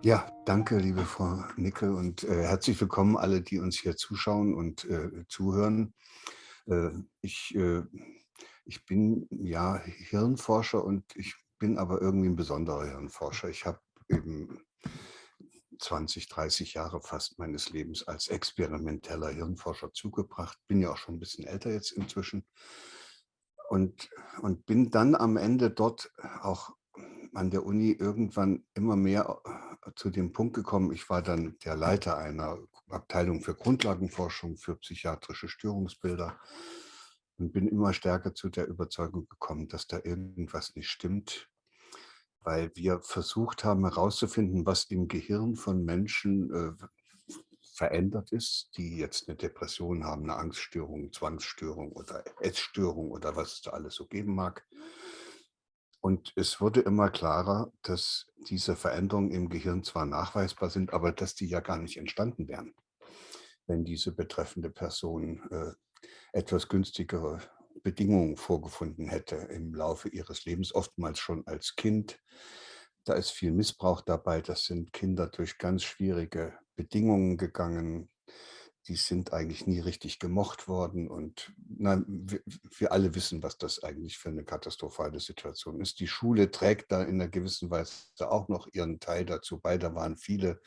Ja, danke, liebe Frau Nickel und herzlich willkommen alle, die uns hier zuschauen und zuhören. Äh, ich, äh, ich bin ja Hirnforscher und ich bin aber irgendwie ein besonderer Hirnforscher. Ich habe eben 20, 30 Jahre fast meines Lebens als experimenteller Hirnforscher zugebracht, bin ja auch schon ein bisschen älter jetzt inzwischen und bin dann am Ende dort auch an der Uni irgendwann immer mehr zu dem Punkt gekommen. Ich war dann der Leiter einer Abteilung für Grundlagenforschung für psychiatrische Störungsbilder und bin immer stärker zu der Überzeugung gekommen, dass da irgendwas nicht stimmt, weil wir versucht haben herauszufinden, was im Gehirn von Menschen verändert ist, die jetzt eine Depression haben, eine Angststörung, Zwangsstörung oder Essstörung oder was es da alles so geben mag. Und es wurde immer klarer, dass diese Veränderungen im Gehirn zwar nachweisbar sind, aber dass die ja gar nicht entstanden wären, wenn diese betreffende Person etwas günstigere Bedingungen vorgefunden hätte im Laufe ihres Lebens, oftmals schon als Kind. Da ist viel Missbrauch dabei. Das sind Kinder durch ganz schwierige Bedingungen gegangen. Die sind eigentlich nie richtig gemocht worden. Und na, wir alle wissen, was das eigentlich für eine katastrophale Situation ist. Die Schule trägt da in einer gewissen Weise auch noch ihren Teil dazu bei. Da waren viele,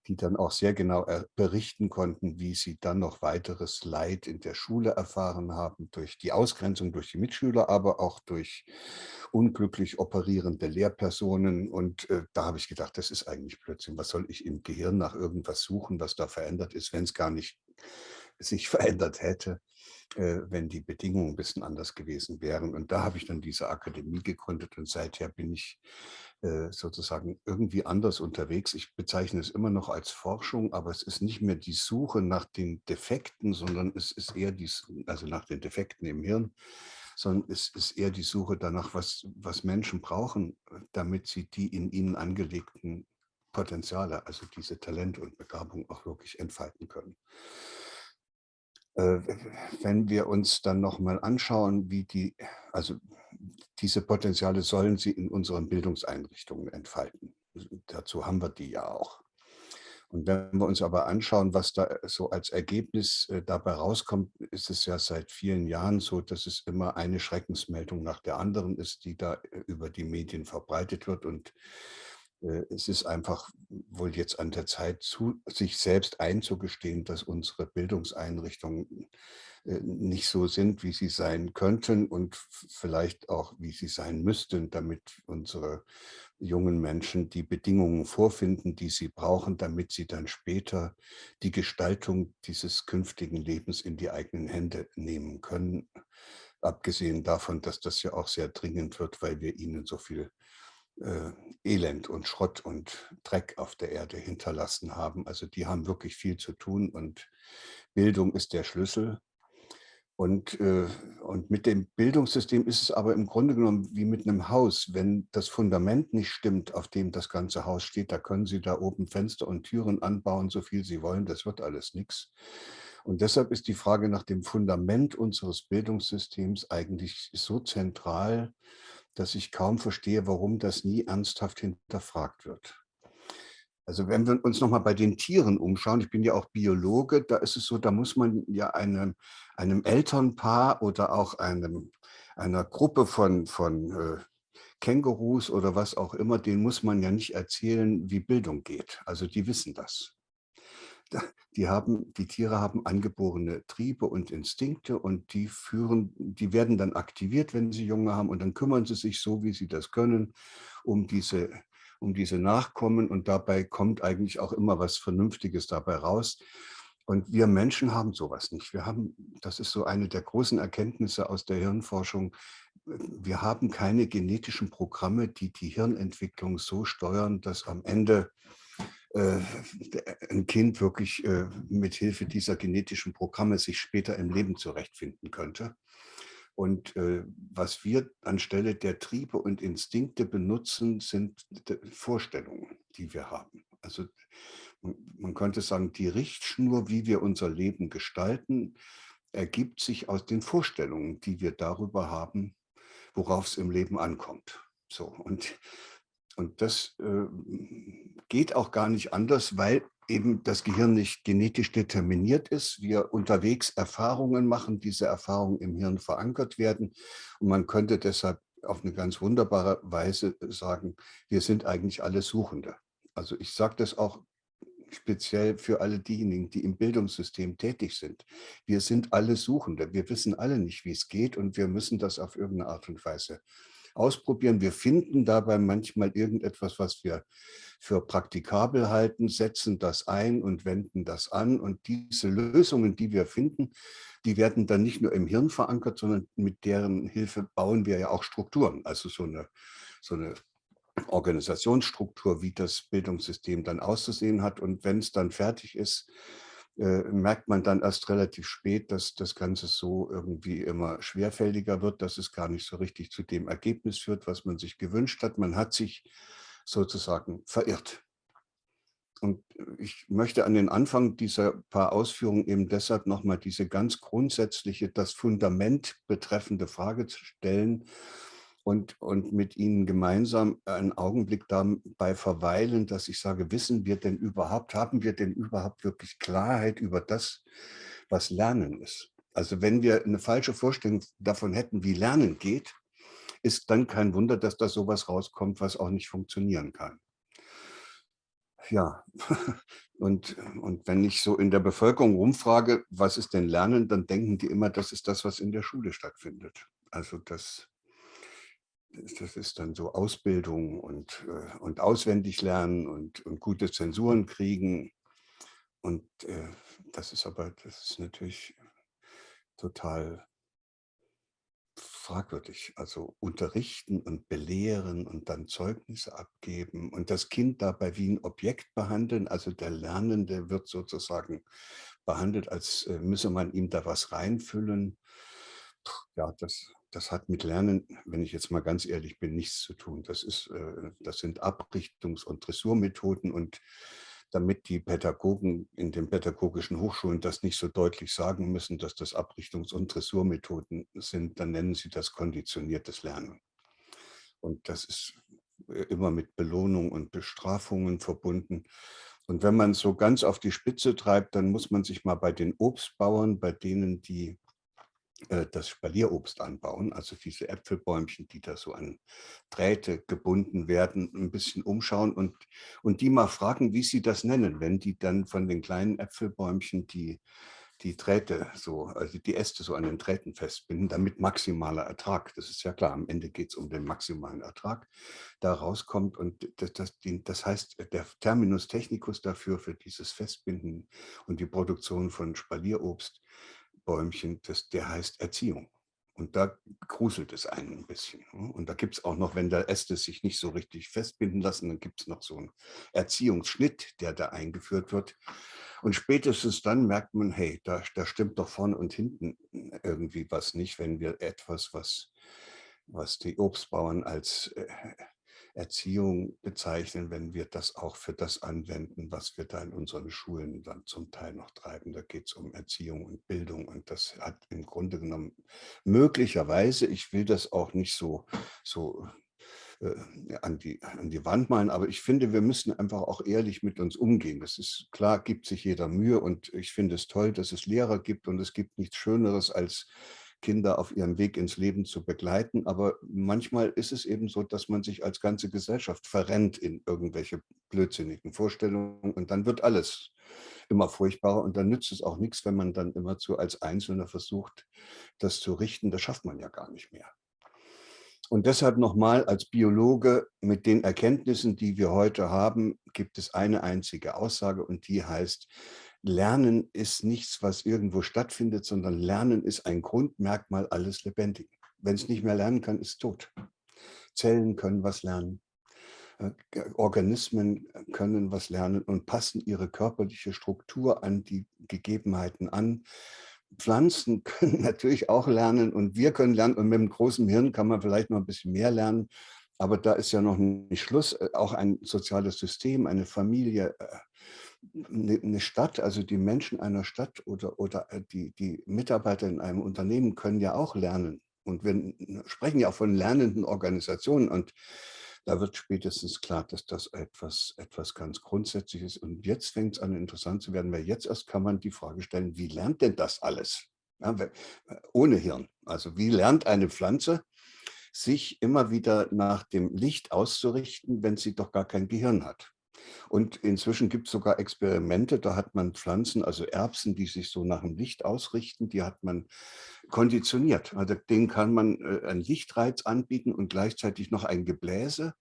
die dann auch sehr genau berichten konnten, wie sie dann noch weiteres Leid in der Schule erfahren haben, durch die Ausgrenzung durch die Mitschüler, aber auch durch unglücklich operierende Lehrpersonen. Und da habe ich gedacht, das ist eigentlich Blödsinn. Was soll ich im Gehirn nach irgendwas suchen, was da verändert ist, wenn es gar nicht sich verändert hätte, wenn die Bedingungen ein bisschen anders gewesen wären. Und da habe ich dann diese Akademie gegründet und seither bin ich sozusagen irgendwie anders unterwegs. Ich bezeichne es immer noch als Forschung, aber es ist nicht mehr die Suche nach den Defekten, sondern es ist eher also nach den Defekten im Hirn, sondern es ist eher die Suche danach, was Menschen brauchen, damit sie die in ihnen angelegten Potenziale, also diese Talente und Begabung auch wirklich entfalten können. Äh, Wenn wir uns dann noch mal anschauen, also diese Potenziale sollen sie in unseren Bildungseinrichtungen entfalten. Dazu haben wir die ja auch. Und wenn wir uns aber anschauen, was da so als Ergebnis dabei rauskommt, ist es ja seit vielen Jahren so, dass es immer eine Schreckensmeldung nach der anderen ist, die da über die Medien verbreitet wird. Und es ist einfach wohl jetzt an der Zeit, sich selbst einzugestehen, dass unsere Bildungseinrichtungen nicht so sind, wie sie sein könnten und vielleicht auch, wie sie sein müssten, damit unsere jungen Menschen die Bedingungen vorfinden, die sie brauchen, damit sie dann später die Gestaltung dieses künftigen Lebens in die eigenen Hände nehmen können. Abgesehen davon, dass das ja auch sehr dringend wird, weil wir ihnen so viel äh, Elend und Schrott und Dreck auf der Erde hinterlassen haben. Also die haben wirklich viel zu tun und Bildung ist der Schlüssel. Und, äh, und mit dem Bildungssystem ist es aber im Grunde genommen wie mit einem Haus. Wenn das Fundament nicht stimmt, auf dem das ganze Haus steht, da können Sie da oben Fenster und Türen anbauen, so viel Sie wollen, das wird alles nichts. Und deshalb ist die Frage nach dem Fundament unseres Bildungssystems eigentlich so zentral, dass ich kaum verstehe, warum das nie ernsthaft hinterfragt wird. Also, wenn wir uns noch mal bei den Tieren umschauen, ich bin ja auch Biologe, da ist es so, da muss man ja einem Elternpaar oder auch einer Gruppe von Kängurus oder was auch immer, denen muss man ja nicht erzählen, wie Bildung geht. Also, die wissen das. Da die Tiere haben angeborene Triebe und Instinkte und die werden dann aktiviert, wenn sie Junge haben und dann kümmern sie sich so, wie sie das können, um diese Nachkommen und dabei kommt eigentlich auch immer was Vernünftiges dabei raus. Und wir Menschen haben sowas nicht. Das ist so eine der großen Erkenntnisse aus der Hirnforschung. Wir haben keine genetischen Programme, die die Hirnentwicklung so steuern, dass am Ende äh, ein Kind wirklich mit Hilfe dieser genetischen Programme sich später im Leben zurechtfinden könnte. Und was wir anstelle der Triebe und Instinkte benutzen, sind Vorstellungen, die wir haben. Also man könnte sagen, die Richtschnur, wie wir unser Leben gestalten, ergibt sich aus den Vorstellungen, die wir darüber haben, worauf es im Leben ankommt. So, und Und das geht auch gar nicht anders, weil eben das Gehirn nicht genetisch determiniert ist. Wir unterwegs Erfahrungen machen, diese Erfahrungen im Hirn verankert werden. Und man könnte deshalb auf eine ganz wunderbare Weise sagen, wir sind eigentlich alle Suchende. Also ich sage das auch speziell für alle diejenigen, die im Bildungssystem tätig sind. Wir sind alle Suchende. Wir wissen alle nicht, wie es geht, und wir müssen das auf irgendeine Art und Weise ausprobieren. Wir finden dabei manchmal irgendetwas, was wir für praktikabel halten, setzen das ein und wenden das an. Und diese Lösungen, die wir finden, die werden dann nicht nur im Hirn verankert, sondern mit deren Hilfe bauen wir ja auch Strukturen. Also so eine Organisationsstruktur, wie das Bildungssystem dann auszusehen hat. Und wenn es dann fertig ist, merkt man dann erst relativ spät, dass das Ganze so irgendwie immer schwerfälliger wird, dass es gar nicht so richtig zu dem Ergebnis führt, was man sich gewünscht hat. Man hat sich sozusagen verirrt. Und ich möchte an den Anfang dieser paar Ausführungen eben deshalb nochmal diese ganz grundsätzliche, das Fundament betreffende Frage stellen und mit Ihnen gemeinsam einen Augenblick dabei verweilen, dass ich sage, wissen wir denn überhaupt, haben wir denn überhaupt wirklich Klarheit über das, was Lernen ist? Also wenn wir eine falsche Vorstellung davon hätten, wie Lernen geht, ist dann kein Wunder, dass da sowas rauskommt, was auch nicht funktionieren kann. Ja, und wenn ich so in der Bevölkerung rumfrage, was ist denn Lernen, dann denken die immer, das ist das, was in der Schule stattfindet. Also das ist dann so Ausbildung und auswendig lernen und gute Zensuren kriegen. Und das ist natürlich total fragwürdig. Also unterrichten und belehren und dann Zeugnisse abgeben und das Kind dabei wie ein Objekt behandeln. Also der Lernende wird sozusagen behandelt, als müsse man ihm da was reinfüllen. Ja, das hat mit Lernen, wenn ich jetzt mal ganz ehrlich bin, nichts zu tun. Das sind Abrichtungs- und Dressurmethoden, und damit die Pädagogen in den pädagogischen Hochschulen das nicht so deutlich sagen müssen, dass das Abrichtungs- und Dressurmethoden sind, dann nennen sie das konditioniertes Lernen. Und das ist immer mit Belohnung und Bestrafungen verbunden. Und wenn man es so ganz auf die Spitze treibt, dann muss man sich mal bei den Obstbauern, bei denen die das Spalierobst anbauen, also diese Äpfelbäumchen, die da so an Drähte gebunden werden, ein bisschen umschauen und die mal fragen, wie sie das nennen, wenn die dann von den kleinen Äpfelbäumchen die Drähte so, also die Äste so an den Drähten festbinden, damit maximaler Ertrag, das ist ja klar, am Ende geht es um den maximalen Ertrag, da rauskommt. Und das heißt, der Terminus technicus dafür, für dieses Festbinden und die Produktion von Spalierobst, Bäumchen, der heißt Erziehung. Und da gruselt es einen ein bisschen. Und da gibt es auch noch, wenn da Äste sich nicht so richtig festbinden lassen, dann gibt es noch so einen Erziehungsschnitt, der da eingeführt wird. Und spätestens dann merkt man, hey, da stimmt doch vorne und hinten irgendwie was nicht, wenn wir etwas, was die Obstbauern als Erziehung bezeichnen, wenn wir das auch für das anwenden, was wir da in unseren Schulen dann zum Teil noch treiben. Da geht es um Erziehung und Bildung, und das hat im Grunde genommen möglicherweise, ich will das auch nicht so äh, an die Wand malen, aber ich finde, wir müssen einfach auch ehrlich mit uns umgehen. Das ist klar, gibt sich jeder Mühe, und ich finde es toll, dass es Lehrer gibt, und es gibt nichts Schöneres, als Kinder auf ihrem Weg ins Leben zu begleiten. Aber manchmal ist es eben so, dass man sich als ganze Gesellschaft verrennt in irgendwelche blödsinnigen Vorstellungen, und dann wird alles immer furchtbarer, und dann nützt es auch nichts, wenn man dann immerzu als Einzelner versucht, das zu richten. Das schafft man ja gar nicht mehr. Und deshalb nochmal als Biologe, mit den Erkenntnissen, die wir heute haben, gibt es eine einzige Aussage, und die heißt, Lernen ist nichts, was irgendwo stattfindet, sondern Lernen ist ein Grundmerkmal alles Lebendigen. Wenn es nicht mehr lernen kann, ist es tot. Zellen können was lernen, Organismen können was lernen und passen ihre körperliche Struktur an die Gegebenheiten an. Pflanzen können natürlich auch lernen, und wir können lernen, und mit dem großen Hirn kann man vielleicht noch ein bisschen mehr lernen, aber da ist ja noch nicht Schluss. Auch ein soziales System, eine Familie, eine Stadt, also die Menschen einer Stadt oder die Mitarbeiter in einem Unternehmen können ja auch lernen. Und wir sprechen ja auch von lernenden Organisationen. Und Da wird spätestens klar, dass das etwas ganz Grundsätzliches ist. Und jetzt fängt es an, interessant zu werden, weil jetzt erst kann man die Frage stellen, wie lernt denn das alles? Ja, ohne Hirn. Also wie lernt eine Pflanze, sich immer wieder nach dem Licht auszurichten, wenn sie doch gar kein Gehirn hat? Und inzwischen gibt es sogar Experimente, da hat man Pflanzen, also Erbsen, die sich so nach dem Licht ausrichten, die hat man konditioniert. Also denen kann man einen Lichtreiz anbieten und gleichzeitig noch ein Gebläse.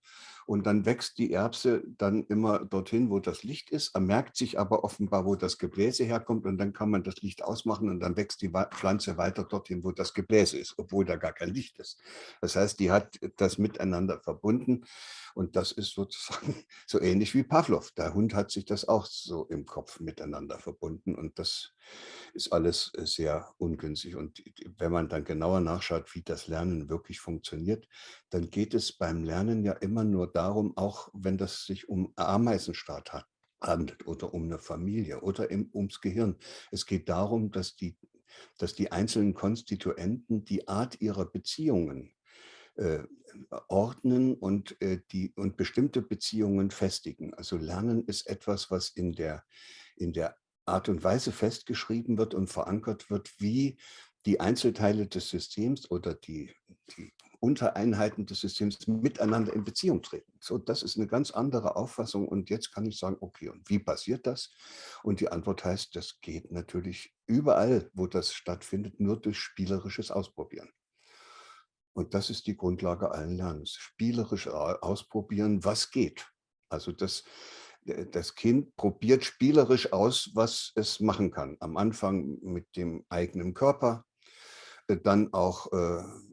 Und dann wächst die Erbse dann immer dorthin, wo das Licht ist, er merkt sich aber offenbar, wo das Gebläse herkommt, und dann kann man das Licht ausmachen und dann wächst die Pflanze weiter dorthin, wo das Gebläse ist, obwohl da gar kein Licht ist. Das heißt, die hat das miteinander verbunden, und das ist sozusagen so ähnlich wie Pavlov. Der Hund hat sich das auch so im Kopf miteinander verbunden, und das ist alles sehr ungünstig. Und wenn man dann genauer nachschaut, wie das Lernen wirklich funktioniert, dann geht es beim Lernen ja immer nur darum, auch wenn das sich um Ameisenstaat handelt oder um eine Familie oder ums Gehirn. Es geht darum, dass die einzelnen Konstituenten die Art ihrer Beziehungen äh, ordnen und bestimmte Beziehungen festigen. Also Lernen ist etwas, was in der Art und Weise festgeschrieben wird und verankert wird, wie die Einzelteile des Systems oder die Untereinheiten des Systems miteinander in Beziehung treten. So, das ist eine ganz andere Auffassung. Und jetzt kann ich sagen, okay, und wie passiert das? Und die Antwort heißt, das geht natürlich überall, wo das stattfindet, nur durch spielerisches Ausprobieren. Und das ist die Grundlage allen Lernens. Spielerisch ausprobieren, was geht. Also das Kind probiert spielerisch aus, was es machen kann. Am Anfang mit dem eigenen Körper, dann auch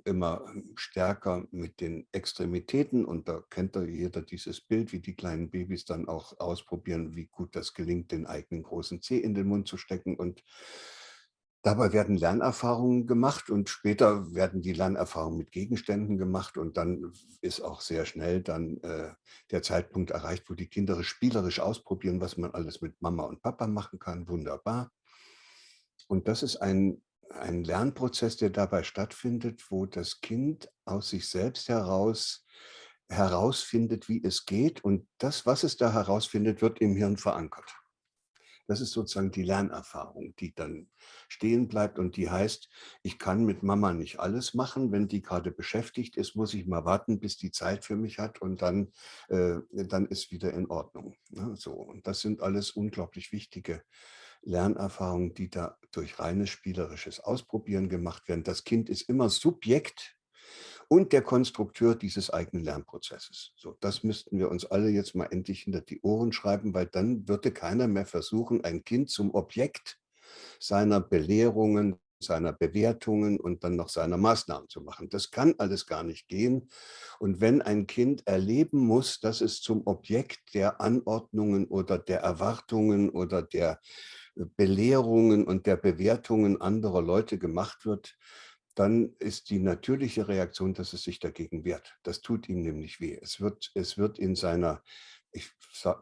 immer stärker mit den Extremitäten. Und da kennt ja jeder dieses Bild, wie die kleinen Babys dann auch ausprobieren, wie gut das gelingt, den eigenen großen Zeh in den Mund zu stecken. Und dabei werden Lernerfahrungen gemacht, und später werden die Lernerfahrungen mit Gegenständen gemacht, und dann ist auch sehr schnell dann der Zeitpunkt erreicht, wo die Kinder spielerisch ausprobieren, was man alles mit Mama und Papa machen kann. Wunderbar. Und das ist ein Lernprozess, der dabei stattfindet, wo das Kind aus sich selbst herausfindet, wie es geht, und das, was es da herausfindet, wird im Hirn verankert. Das ist sozusagen die Lernerfahrung, die dann stehen bleibt, und die heißt, ich kann mit Mama nicht alles machen. Wenn die gerade beschäftigt ist, muss ich mal warten, bis die Zeit für mich hat, und dann ist wieder in Ordnung. Ne? So, und das sind alles unglaublich wichtige Lernerfahrungen, die da durch reines spielerisches Ausprobieren gemacht werden. Das Kind ist immer Subjekt und der Konstrukteur dieses eigenen Lernprozesses. So, das müssten wir uns alle jetzt mal endlich hinter die Ohren schreiben, weil dann würde keiner mehr versuchen, ein Kind zum Objekt seiner Belehrungen, seiner Bewertungen und dann noch seiner Maßnahmen zu machen. Das kann alles gar nicht gehen. Und wenn ein Kind erleben muss, dass es zum Objekt der Anordnungen oder der Erwartungen oder der Belehrungen und der Bewertungen anderer Leute gemacht wird, dann ist die natürliche Reaktion, dass es sich dagegen wehrt. Das tut ihm nämlich weh. Es wird in seiner, ich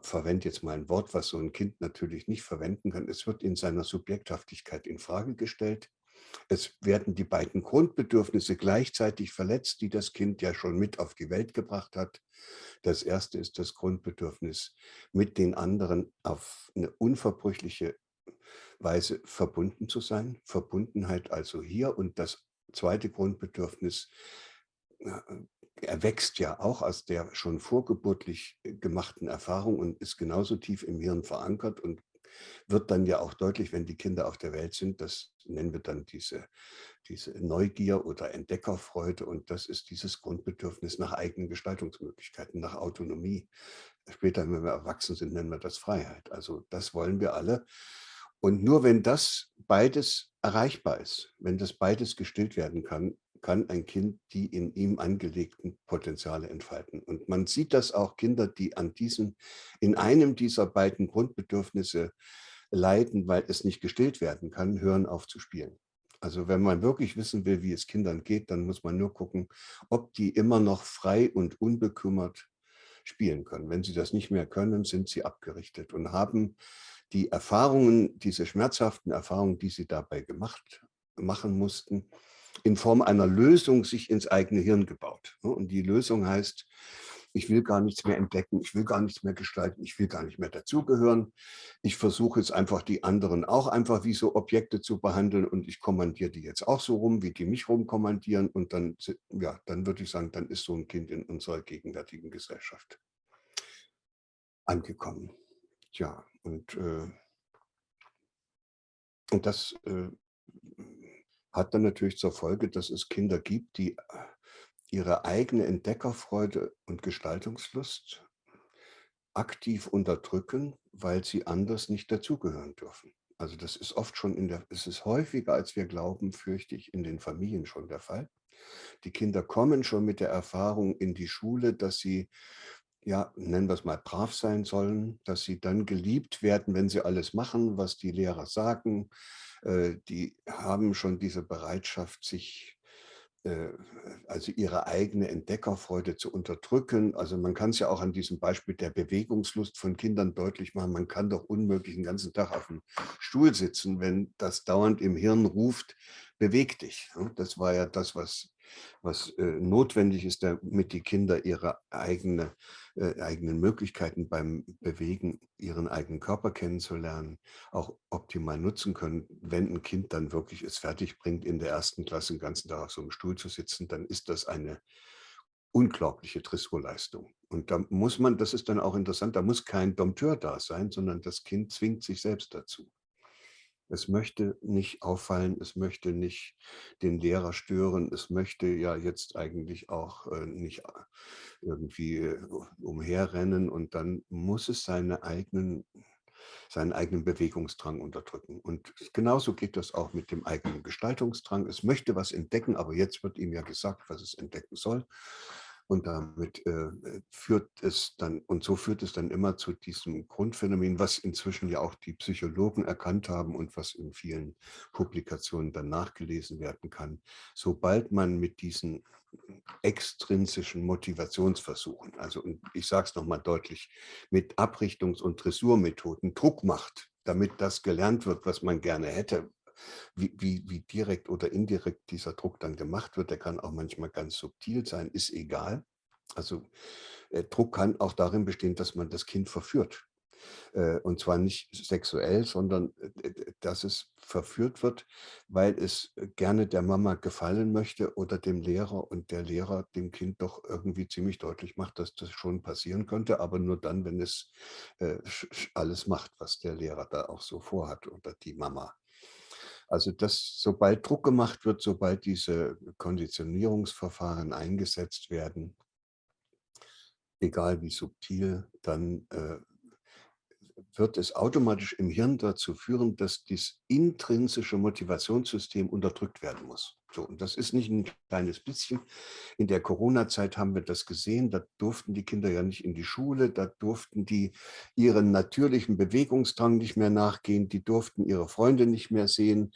verwende jetzt mal ein Wort, was so ein Kind natürlich nicht verwenden kann, es wird in seiner Subjekthaftigkeit in Frage gestellt. Es werden die beiden Grundbedürfnisse gleichzeitig verletzt, die das Kind ja schon mit auf die Welt gebracht hat. Das erste ist das Grundbedürfnis, mit den anderen auf eine unverbrüchliche Weise verbunden zu sein. Verbundenheit also hier. Und das zweite Grundbedürfnis äh, erwächst ja auch aus der schon vorgeburtlich gemachten Erfahrung und ist genauso tief im Hirn verankert und wird dann ja auch deutlich, wenn die Kinder auf der Welt sind. Das nennen wir dann diese Neugier oder Entdeckerfreude. Und das ist dieses Grundbedürfnis nach eigenen Gestaltungsmöglichkeiten, nach Autonomie. Später, wenn wir erwachsen sind, nennen wir das Freiheit. Also das wollen wir alle. Und nur wenn das beides erreichbar ist, wenn das beides gestillt werden kann, kann ein Kind die in ihm angelegten Potenziale entfalten. Und man sieht das auch, Kinder, die in einem dieser beiden Grundbedürfnisse leiden, weil es nicht gestillt werden kann, hören auf zu spielen. Also wenn man wirklich wissen will, wie es Kindern geht, dann muss man nur gucken, ob die immer noch frei und unbekümmert spielen können. Wenn sie das nicht mehr können, sind sie abgerichtet und haben die Erfahrungen, diese schmerzhaften Erfahrungen, die sie dabei machen mussten, in Form einer Lösung sich ins eigene Hirn gebaut. Und die Lösung heißt, Ich will gar nichts mehr entdecken, ich will gar nichts mehr gestalten, ich will gar nicht mehr dazugehören. Ich versuche jetzt einfach die anderen auch einfach wie so Objekte zu behandeln und ich kommandiere die jetzt auch so rum, wie die mich rumkommandieren. Und dann, ja, dann würde ich sagen, dann ist so ein Kind in unserer gegenwärtigen Gesellschaft angekommen. Tja, und das hat dann natürlich zur Folge, dass es Kinder gibt, die ihre eigene Entdeckerfreude und Gestaltungslust aktiv unterdrücken, weil sie anders nicht dazugehören dürfen. Also das ist oft schon es ist häufiger, als wir glauben, fürchte ich, in den Familien schon der Fall. Die Kinder kommen schon mit der Erfahrung in die Schule, dass sie, ja, nennen wir es mal, brav sein sollen, dass sie dann geliebt werden, wenn sie alles machen, was die Lehrer sagen. Die haben schon diese Bereitschaft, sich äh, also ihre eigene Entdeckerfreude zu unterdrücken. Also man kann es ja auch an diesem Beispiel der Bewegungslust von Kindern deutlich machen. Man kann doch unmöglich den ganzen Tag auf dem Stuhl sitzen, wenn das dauernd im Hirn ruft, beweg dich. Das war ja das, was notwendig ist, damit die Kinder ihre eigenen Möglichkeiten beim Bewegen, ihren eigenen Körper kennenzulernen, auch optimal nutzen können. Wenn ein Kind dann wirklich es fertig bringt, in der ersten Klasse den ganzen Tag auf so einem Stuhl zu sitzen, dann ist das eine unglaubliche Dressurleistung. Und da muss man, das ist dann auch interessant, da muss kein Dompteur da sein, sondern das Kind zwingt sich selbst dazu. Es möchte nicht auffallen, es möchte nicht den Lehrer stören, es möchte ja jetzt eigentlich auch nicht irgendwie umherrennen und dann muss es seinen eigenen Bewegungsdrang unterdrücken. Und genauso geht das auch mit dem eigenen Gestaltungsdrang. Es möchte was entdecken, aber jetzt wird ihm ja gesagt, was es entdecken soll. Und damit führt es dann, und so führt es dann immer zu diesem Grundphänomen, was inzwischen ja auch die Psychologen erkannt haben und was in vielen Publikationen dann nachgelesen werden kann. Sobald man mit diesen extrinsischen Motivationsversuchen, also und ich sage es nochmal deutlich, mit Abrichtungs- und Dressurmethoden Druck macht, damit das gelernt wird, was man gerne hätte, wie direkt oder indirekt dieser Druck dann gemacht wird, der kann auch manchmal ganz subtil sein, ist egal. Also Druck kann auch darin bestehen, dass man das Kind verführt. Und zwar nicht sexuell, sondern dass es verführt wird, weil es gerne der Mama gefallen möchte oder dem Lehrer und der Lehrer dem Kind doch irgendwie ziemlich deutlich macht, dass das schon passieren könnte, aber nur dann, wenn es alles macht, was der Lehrer da auch so vorhat oder die Mama. Also sobald Druck gemacht wird, sobald diese Konditionierungsverfahren eingesetzt werden, egal wie subtil, dann wird es automatisch im Hirn dazu führen, dass das intrinsische Motivationssystem unterdrückt werden muss. So, und das ist nicht ein kleines bisschen. In der Corona-Zeit haben wir das gesehen. Da durften die Kinder ja nicht in die Schule, da durften die ihren natürlichen Bewegungsdrang nicht mehr nachgehen, die durften ihre Freunde nicht mehr sehen.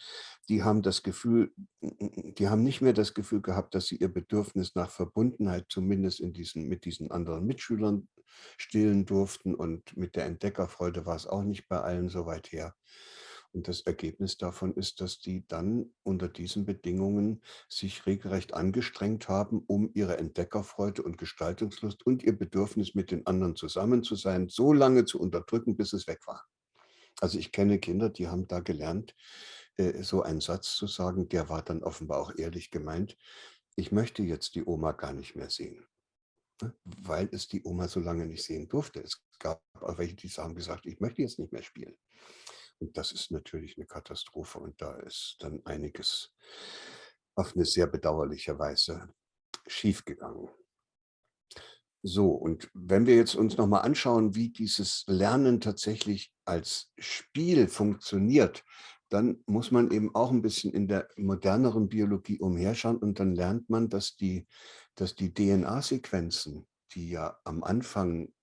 Die haben das Gefühl, die haben nicht mehr das Gefühl gehabt, dass sie ihr Bedürfnis nach Verbundenheit zumindest mit diesen anderen Mitschülern stillen durften. Und mit der Entdeckerfreude war es auch nicht bei allen so weit her. Und das Ergebnis davon ist, dass die dann unter diesen Bedingungen sich regelrecht angestrengt haben, um ihre Entdeckerfreude und Gestaltungslust und ihr Bedürfnis, mit den anderen zusammen zu sein, so lange zu unterdrücken, bis es weg war. Also ich kenne Kinder, die haben da gelernt, so einen Satz zu sagen, der war dann offenbar auch ehrlich gemeint: Ich möchte jetzt die Oma gar nicht mehr sehen, ne, weil es die Oma so lange nicht sehen durfte. Es gab auch welche, die haben gesagt, ich möchte jetzt nicht mehr spielen. Und das ist natürlich eine Katastrophe und da ist dann einiges auf eine sehr bedauerliche Weise schiefgegangen. So, und wenn wir jetzt uns noch mal anschauen, wie dieses Lernen tatsächlich als Spiel funktioniert, dann muss man eben auch ein bisschen in der moderneren Biologie umherschauen und dann lernt man, dass die DNA-Sequenzen, die ja am Anfang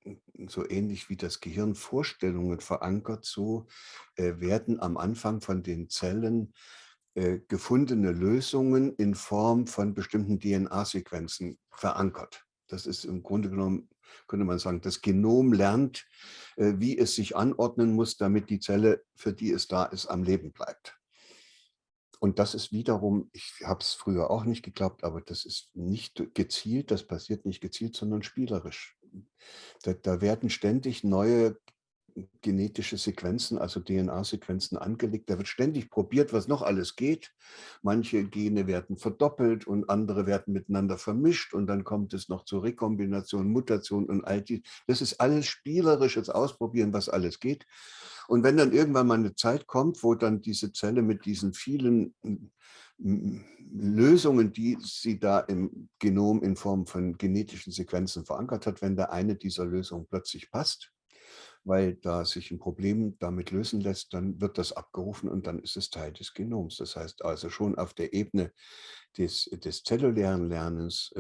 so ähnlich wie das Gehirn Vorstellungen verankert, so werden am Anfang von den Zellen gefundene Lösungen in Form von bestimmten DNA-Sequenzen verankert. Das ist im Grunde genommen, könnte man sagen, das Genom lernt, wie es sich anordnen muss, damit die Zelle, für die es da ist, am Leben bleibt. Und das ist wiederum, ich habe es früher auch nicht geglaubt, aber das ist nicht gezielt, das passiert nicht gezielt, sondern spielerisch. da werden ständig neue genetische Sequenzen, also DNA-Sequenzen angelegt. Da wird ständig probiert, was noch alles geht. Manche Gene werden verdoppelt und andere werden miteinander vermischt und dann kommt es noch zur Rekombination, Mutation und all die. Das ist alles spielerisches Ausprobieren, was alles geht. Und wenn dann irgendwann mal eine Zeit kommt, wo dann diese Zelle mit diesen vielen Lösungen, die sie da im Genom in Form von genetischen Sequenzen verankert hat, wenn da eine dieser Lösungen plötzlich passt, weil da sich ein Problem damit lösen lässt, dann wird das abgerufen und dann ist es Teil des Genoms. Das heißt also schon auf der Ebene des zellulären Lernens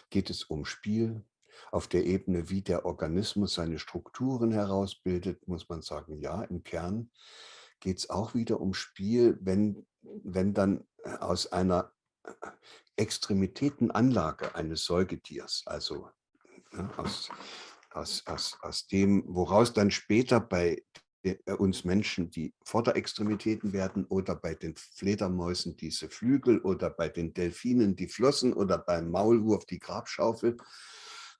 geht es um Spiel. Auf der Ebene, wie der Organismus seine Strukturen herausbildet, muss man sagen, ja, im Kern geht es auch wieder um Spiel, wenn dann aus einer Extremitätenanlage eines Säugetiers, also ja, aus dem, woraus dann später bei uns Menschen die Vorderextremitäten werden oder bei den Fledermäusen diese Flügel oder bei den Delfinen die Flossen oder beim Maulwurf die Grabschaufel.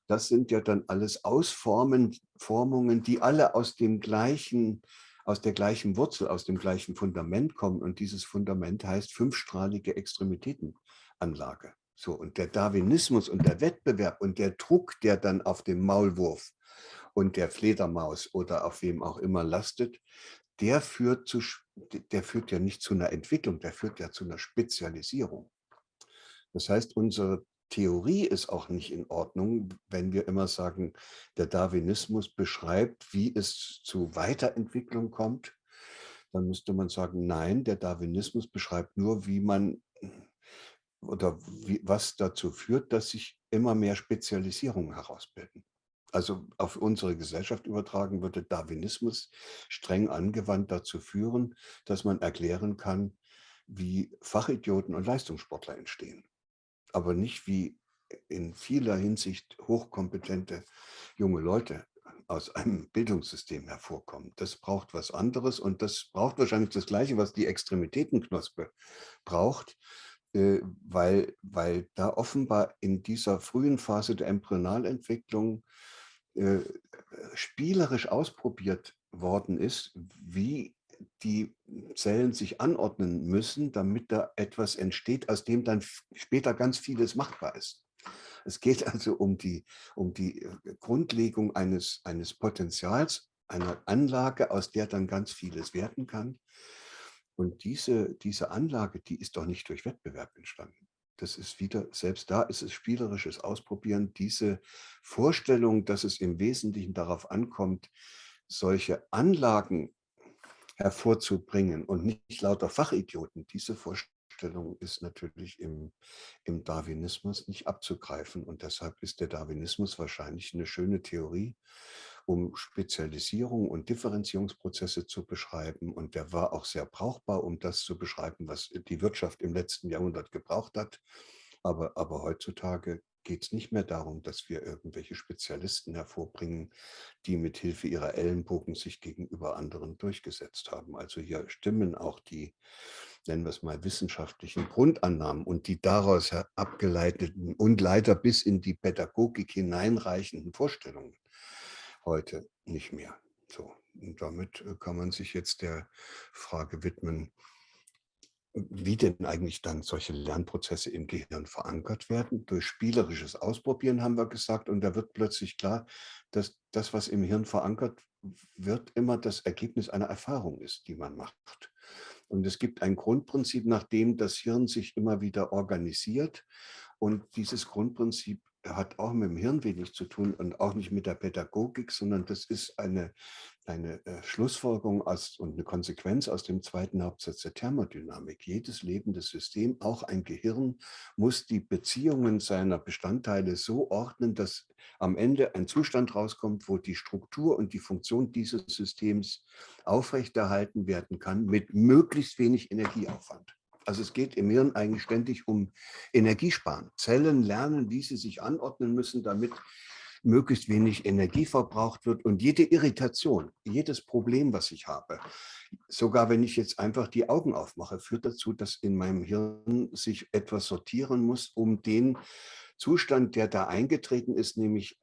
Das sind ja dann alles Formungen, die alle aus der gleichen Wurzel, aus dem gleichen Fundament kommen. Und dieses Fundament heißt fünfstrahlige Extremitätenanlage. So, und der Darwinismus und der Wettbewerb und der Druck, der dann auf dem Maulwurf und der Fledermaus oder auf wem auch immer lastet, der führt ja nicht zu einer Entwicklung, der führt ja zu einer Spezialisierung. Das heißt, unsere Theorie ist auch nicht in Ordnung, wenn wir immer sagen, der Darwinismus beschreibt, wie es zu Weiterentwicklung kommt. Dann müsste man sagen, nein, der Darwinismus beschreibt nur, wie man oder was dazu führt, dass sich immer mehr Spezialisierungen herausbilden. Also auf unsere Gesellschaft übertragen würde Darwinismus streng angewandt dazu führen, dass man erklären kann, wie Fachidioten und Leistungssportler entstehen, aber nicht wie in vieler Hinsicht hochkompetente junge Leute aus einem Bildungssystem hervorkommen. Das braucht was anderes und das braucht wahrscheinlich das Gleiche, was die Extremitätenknospe braucht, weil da offenbar in dieser frühen Phase der Embryonalentwicklung äh, spielerisch ausprobiert worden ist, wie die Zellen sich anordnen müssen, damit da etwas entsteht, aus dem dann später ganz vieles machbar ist. Es geht also um die Grundlegung eines Potenzials, einer Anlage, aus der dann ganz vieles werden kann. Und diese Anlage, die ist doch nicht durch Wettbewerb entstanden. Das ist wieder, selbst da ist es spielerisches Ausprobieren. Diese Vorstellung, dass es im Wesentlichen darauf ankommt, solche Anlagen hervorzubringen und nicht lauter Fachidioten, diese Vorstellung ist natürlich im Darwinismus nicht abzugreifen. Und deshalb ist der Darwinismus wahrscheinlich eine schöne Theorie, um Spezialisierung und Differenzierungsprozesse zu beschreiben. Und der war auch sehr brauchbar, um das zu beschreiben, was die Wirtschaft im letzten Jahrhundert gebraucht hat. Aber heutzutage geht es nicht mehr darum, dass wir irgendwelche Spezialisten hervorbringen, die mit Hilfe ihrer Ellenbogen sich gegenüber anderen durchgesetzt haben. Also hier stimmen auch die, nennen wir es mal, wissenschaftlichen Grundannahmen und die daraus abgeleiteten und leider bis in die Pädagogik hineinreichenden Vorstellungen heute nicht mehr. So, und damit kann man sich jetzt der Frage widmen, wie denn eigentlich dann solche Lernprozesse im Gehirn verankert werden. Durch spielerisches Ausprobieren haben wir gesagt, und da wird plötzlich klar, dass das, was im Hirn verankert wird, immer das Ergebnis einer Erfahrung ist, die man macht. Und es gibt ein Grundprinzip, nach dem das Hirn sich immer wieder organisiert. Und dieses Grundprinzip hat auch mit dem Hirn wenig zu tun und auch nicht mit der Pädagogik, sondern das ist eine Schlussfolgerung und eine Konsequenz aus dem zweiten Hauptsatz der Thermodynamik. Jedes lebende System, auch ein Gehirn, muss die Beziehungen seiner Bestandteile so ordnen, dass am Ende ein Zustand rauskommt, wo die Struktur und die Funktion dieses Systems aufrechterhalten werden kann mit möglichst wenig Energieaufwand. Also es geht im Hirn eigentlich ständig um Energiesparen. Zellen lernen, wie sie sich anordnen müssen, damit möglichst wenig Energie verbraucht wird. Und jede Irritation, jedes Problem, was ich habe, sogar wenn ich jetzt einfach die Augen aufmache, führt dazu, dass in meinem Hirn sich etwas sortieren muss, um den Zustand, der da eingetreten ist, nämlich,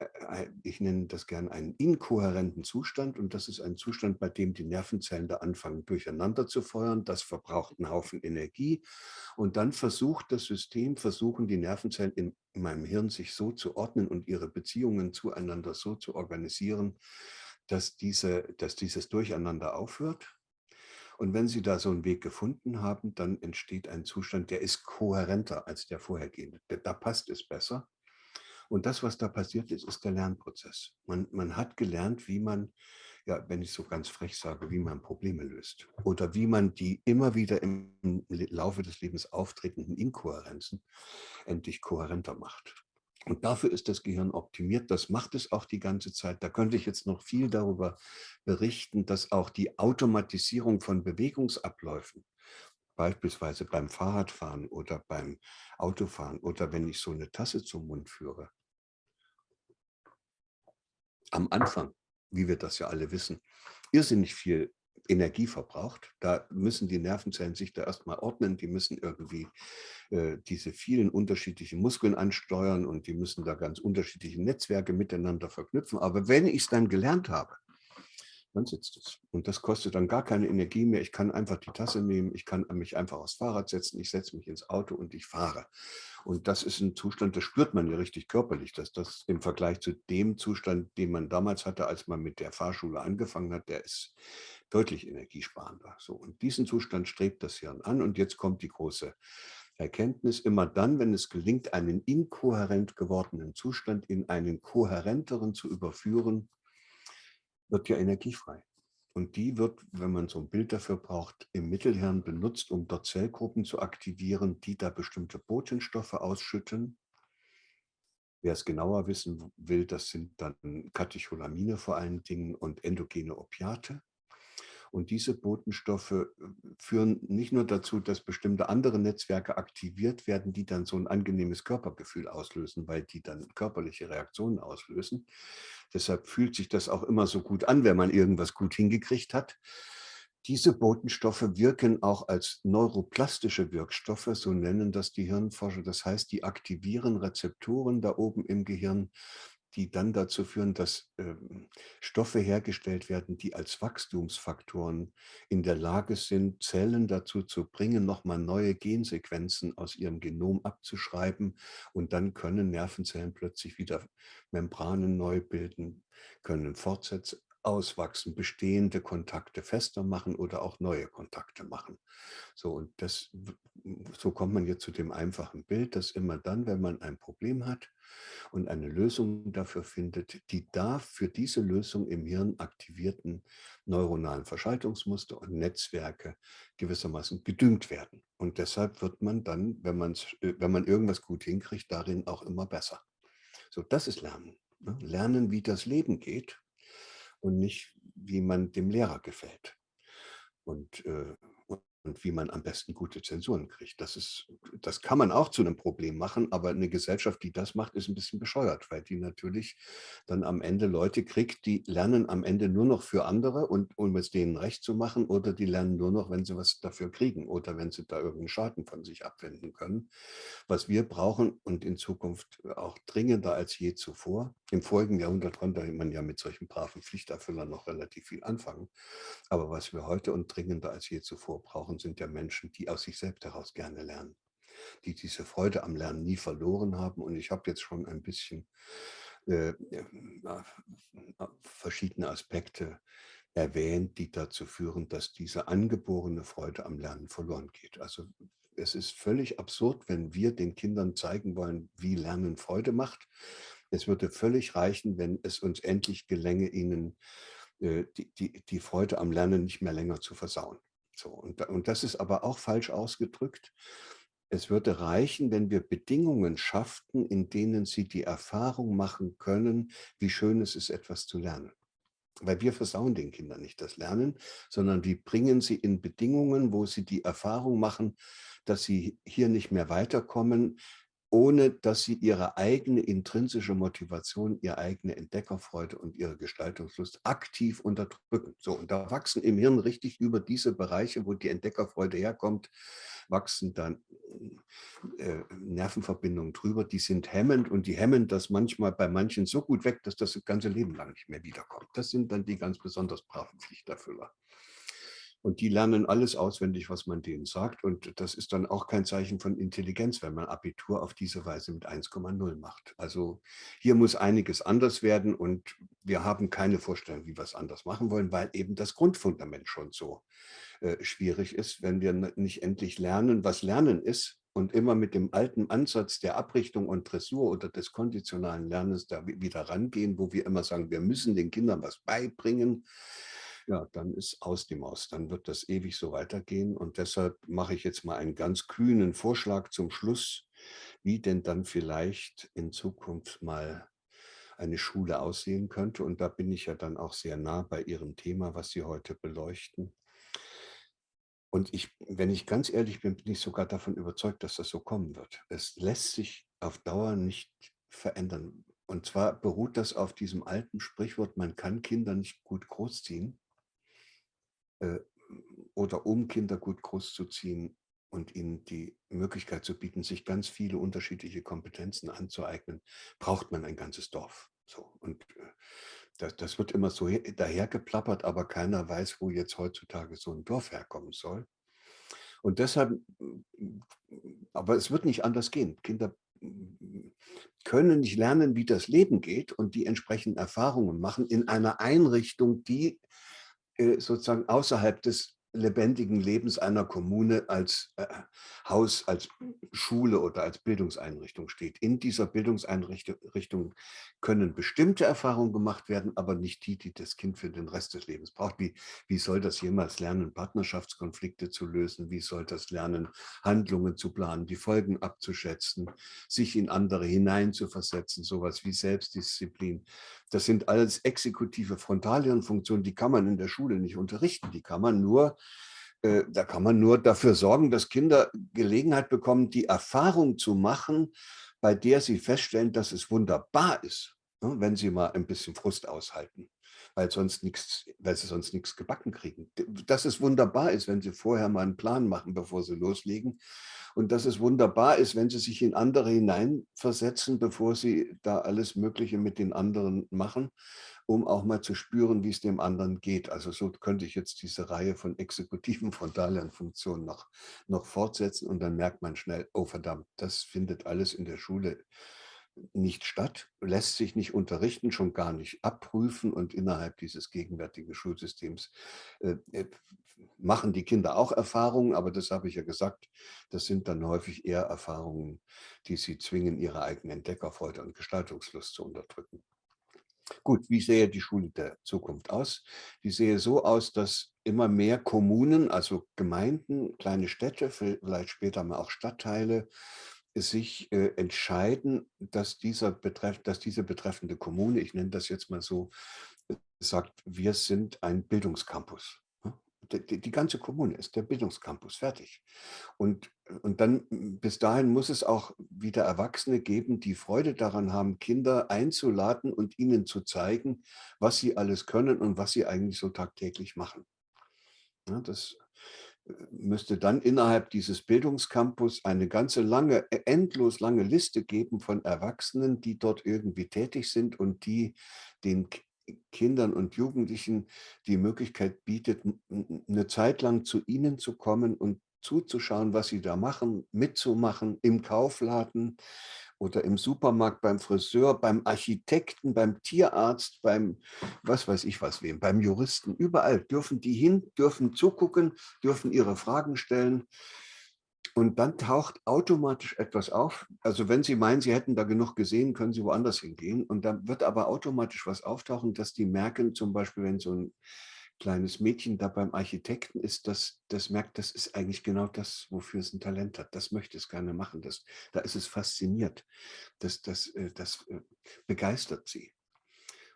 ich nenne das gern einen inkohärenten Zustand. Und das ist ein Zustand, bei dem die Nervenzellen da anfangen, durcheinander zu feuern. Das verbraucht einen Haufen Energie. Und dann versuchen die Nervenzellen in meinem Hirn sich so zu ordnen und ihre Beziehungen zueinander so zu organisieren, dass dieses Durcheinander aufhört. Und wenn Sie da so einen Weg gefunden haben, dann entsteht ein Zustand, der ist kohärenter als der vorhergehende. Da passt es besser. Und das, was da passiert ist, ist der Lernprozess. Man hat gelernt, wie man, ja, wenn ich so ganz frech sage, wie man Probleme löst oder wie man die immer wieder im Laufe des Lebens auftretenden Inkohärenzen endlich kohärenter macht. Und dafür ist das Gehirn optimiert. Das macht es auch die ganze Zeit. Da könnte ich jetzt noch viel darüber berichten, dass auch die Automatisierung von Bewegungsabläufen, beispielsweise beim Fahrradfahren oder beim Autofahren oder wenn ich so eine Tasse zum Mund führe, am Anfang, wie wir das ja alle wissen, irrsinnig viel Energie verbraucht. Da müssen die Nervenzellen sich da erstmal ordnen, die müssen irgendwie diese vielen unterschiedlichen Muskeln ansteuern und die müssen da ganz unterschiedliche Netzwerke miteinander verknüpfen. Aber wenn ich es dann gelernt habe, dann sitzt es. Und das kostet dann gar keine Energie mehr. Ich kann einfach die Tasse nehmen, ich kann mich einfach aufs Fahrrad setzen, ich setze mich ins Auto und ich fahre. Und das ist ein Zustand, das spürt man ja richtig körperlich, dass das im Vergleich zu dem Zustand, den man damals hatte, als man mit der Fahrschule angefangen hat, der ist deutlich energiesparender. So, und diesen Zustand strebt das Hirn an. Und jetzt kommt die große Erkenntnis: Immer dann, wenn es gelingt, einen inkohärent gewordenen Zustand in einen kohärenteren zu überführen, wird ja Energie frei. Und die wird, wenn man so ein Bild dafür braucht, im Mittelhirn benutzt, um dort Zellgruppen zu aktivieren, die da bestimmte Botenstoffe ausschütten. Wer es genauer wissen will, das sind dann Katecholamine vor allen Dingen und endogene Opiate. Und diese Botenstoffe führen nicht nur dazu, dass bestimmte andere Netzwerke aktiviert werden, die dann so ein angenehmes Körpergefühl auslösen, weil die dann körperliche Reaktionen auslösen. Deshalb fühlt sich das auch immer so gut an, wenn man irgendwas gut hingekriegt hat. Diese Botenstoffe wirken auch als neuroplastische Wirkstoffe, so nennen das die Hirnforscher. Das heißt, die aktivieren Rezeptoren da oben im Gehirn, die dann dazu führen, dass Stoffe hergestellt werden, die als Wachstumsfaktoren in der Lage sind, Zellen dazu zu bringen, nochmal neue Gensequenzen aus ihrem Genom abzuschreiben. Und dann können Nervenzellen plötzlich wieder Membranen neu bilden, können Fortsätze auswachsen, bestehende Kontakte fester machen oder auch neue Kontakte machen. So, und so kommt man jetzt zu dem einfachen Bild, dass immer dann, wenn man ein Problem hat und eine Lösung dafür findet, die darf für diese Lösung im Hirn aktivierten neuronalen Verschaltungsmuster und Netzwerke gewissermaßen gedüngt werden. Und deshalb wird man dann, wenn man irgendwas gut hinkriegt, darin auch immer besser. So, das ist Lernen. Ne? Lernen, wie das Leben geht und nicht, wie man dem Lehrer gefällt. Und, und wie man am besten gute Zensuren kriegt. Das kann man auch zu einem Problem machen, aber eine Gesellschaft, die das macht, ist ein bisschen bescheuert, weil die natürlich dann am Ende Leute kriegt, die lernen am Ende nur noch für andere und um es denen recht zu machen, oder die lernen nur noch, wenn sie was dafür kriegen oder wenn sie da irgendeinen Schaden von sich abwenden können. Was wir brauchen und in Zukunft auch dringender als je zuvor. Im vorigen Jahrhundert konnte man ja mit solchen braven Pflichterfüllern noch relativ viel anfangen. Aber was wir heute und dringender als je zuvor brauchen, sind ja Menschen, die aus sich selbst heraus gerne lernen, die diese Freude am Lernen nie verloren haben. Und ich habe jetzt schon ein bisschen verschiedene Aspekte erwähnt, die dazu führen, dass diese angeborene Freude am Lernen verloren geht. Also es ist völlig absurd, wenn wir den Kindern zeigen wollen, wie Lernen Freude macht. Es würde völlig reichen, wenn es uns endlich gelänge, ihnen die Freude am Lernen nicht mehr länger zu versauen. So, und das ist aber auch falsch ausgedrückt. Es würde reichen, wenn wir Bedingungen schafften, in denen sie die Erfahrung machen können, wie schön es ist, etwas zu lernen. Weil wir versauen den Kindern nicht das Lernen, sondern wir bringen sie in Bedingungen, wo sie die Erfahrung machen, dass sie hier nicht mehr weiterkommen, ohne dass sie ihre eigene intrinsische Motivation, ihre eigene Entdeckerfreude und ihre Gestaltungslust aktiv unterdrücken. So, und da wachsen im Hirn richtig über diese Bereiche, wo die Entdeckerfreude herkommt, wachsen dann Nervenverbindungen drüber, die sind hemmend und die hemmen das manchmal bei manchen so gut weg, dass das ganze Leben lang nicht mehr wiederkommt. Das sind dann die ganz besonders braven Pflichterfüller. Und die lernen alles auswendig, was man denen sagt. Und das ist dann auch kein Zeichen von Intelligenz, wenn man Abitur auf diese Weise mit 1,0 macht. Also hier muss einiges anders werden und wir haben keine Vorstellung, wie wir es anders machen wollen, weil eben das Grundfundament schon so schwierig ist, wenn wir nicht endlich lernen, was Lernen ist und immer mit dem alten Ansatz der Abrichtung und Dressur oder des konditionalen Lernens da wieder rangehen, wo wir immer sagen, wir müssen den Kindern was beibringen. Ja, dann ist aus dem Aus. Dann wird das ewig so weitergehen. Und deshalb mache ich jetzt mal einen ganz kühnen Vorschlag zum Schluss, wie denn dann vielleicht in Zukunft mal eine Schule aussehen könnte. Und da bin ich ja dann auch sehr nah bei Ihrem Thema, was Sie heute beleuchten. Und wenn ich ganz ehrlich bin, bin ich sogar davon überzeugt, dass das so kommen wird. Es lässt sich auf Dauer nicht verändern. Und zwar beruht das auf diesem alten Sprichwort, man kann Kinder nicht gut großziehen. Äh, oder um Kinder gut großzuziehen und ihnen die Möglichkeit zu bieten, sich ganz viele unterschiedliche Kompetenzen anzueignen, braucht man ein ganzes Dorf. So, und das wird immer so dahergeplappert, aber keiner weiß, wo jetzt heutzutage so ein Dorf herkommen soll. Und deshalb, aber es wird nicht anders gehen. Kinder können nicht lernen, wie das Leben geht und die entsprechenden Erfahrungen machen in einer Einrichtung, die sozusagen außerhalb des lebendigen Lebens einer Kommune als Haus, als Schule oder als Bildungseinrichtung steht. In dieser Bildungseinrichtung können bestimmte Erfahrungen gemacht werden, aber nicht die, die das Kind für den Rest des Lebens braucht. Wie soll das jemals lernen, Partnerschaftskonflikte zu lösen? Wie soll das lernen, Handlungen zu planen, die Folgen abzuschätzen, sich in andere hineinzuversetzen, sowas wie Selbstdisziplin? Das sind alles exekutive Frontalhirnfunktionen, die kann man in der Schule nicht unterrichten. Da kann man nur dafür sorgen, dass Kinder Gelegenheit bekommen, die Erfahrung zu machen, bei der sie feststellen, dass es wunderbar ist, ne, wenn sie mal ein bisschen Frust aushalten, weil sie sonst nichts gebacken kriegen. Dass es wunderbar ist, wenn sie vorher mal einen Plan machen, bevor sie loslegen. Und dass es wunderbar ist, wenn sie sich in andere hineinversetzen, bevor sie da alles Mögliche mit den anderen machen, um auch mal zu spüren, wie es dem anderen geht. Also so könnte ich jetzt diese Reihe von exekutiven Frontallernfunktionen noch fortsetzen und dann merkt man schnell, oh verdammt, das findet alles in der Schule nicht statt, lässt sich nicht unterrichten, schon gar nicht abprüfen und innerhalb dieses gegenwärtigen Schulsystems machen die Kinder auch Erfahrungen, aber das habe ich ja gesagt, das sind dann häufig eher Erfahrungen, die sie zwingen, ihre eigene Entdeckerfreude und Gestaltungslust zu unterdrücken. Gut, wie sähe die Schule der Zukunft aus? Die sähe so aus, dass immer mehr Kommunen, also Gemeinden, kleine Städte, vielleicht später mal auch Stadtteile, sich entscheiden, dass dass diese betreffende Kommune, ich nenne das jetzt mal so, sagt, wir sind ein Bildungscampus. Ne? Die ganze Kommune ist der Bildungscampus, fertig. Und dann bis dahin muss es auch wieder Erwachsene geben, die Freude daran haben, Kinder einzuladen und ihnen zu zeigen, was sie alles können und was sie eigentlich so tagtäglich machen. Ja, das müsste dann innerhalb dieses Bildungscampus eine ganze lange, endlos lange Liste geben von Erwachsenen, die dort irgendwie tätig sind und die den Kindern und Jugendlichen die Möglichkeit bietet, eine Zeit lang zu ihnen zu kommen und zuzuschauen, was sie da machen, mitzumachen im Kaufladen oder im Supermarkt, beim Friseur, beim Architekten, beim Tierarzt, beim was weiß ich was wem, beim Juristen, überall dürfen die hin, dürfen zugucken, dürfen ihre Fragen stellen. Und dann taucht automatisch etwas auf. Also wenn Sie meinen, Sie hätten da genug gesehen, können Sie woanders hingehen. Und dann wird aber automatisch was auftauchen, dass die merken, zum Beispiel, wenn so ein kleines Mädchen da beim Architekten ist, das merkt, das ist eigentlich genau das, wofür es ein Talent hat. Das möchte es gerne machen. Da ist es fasziniert. Das begeistert sie.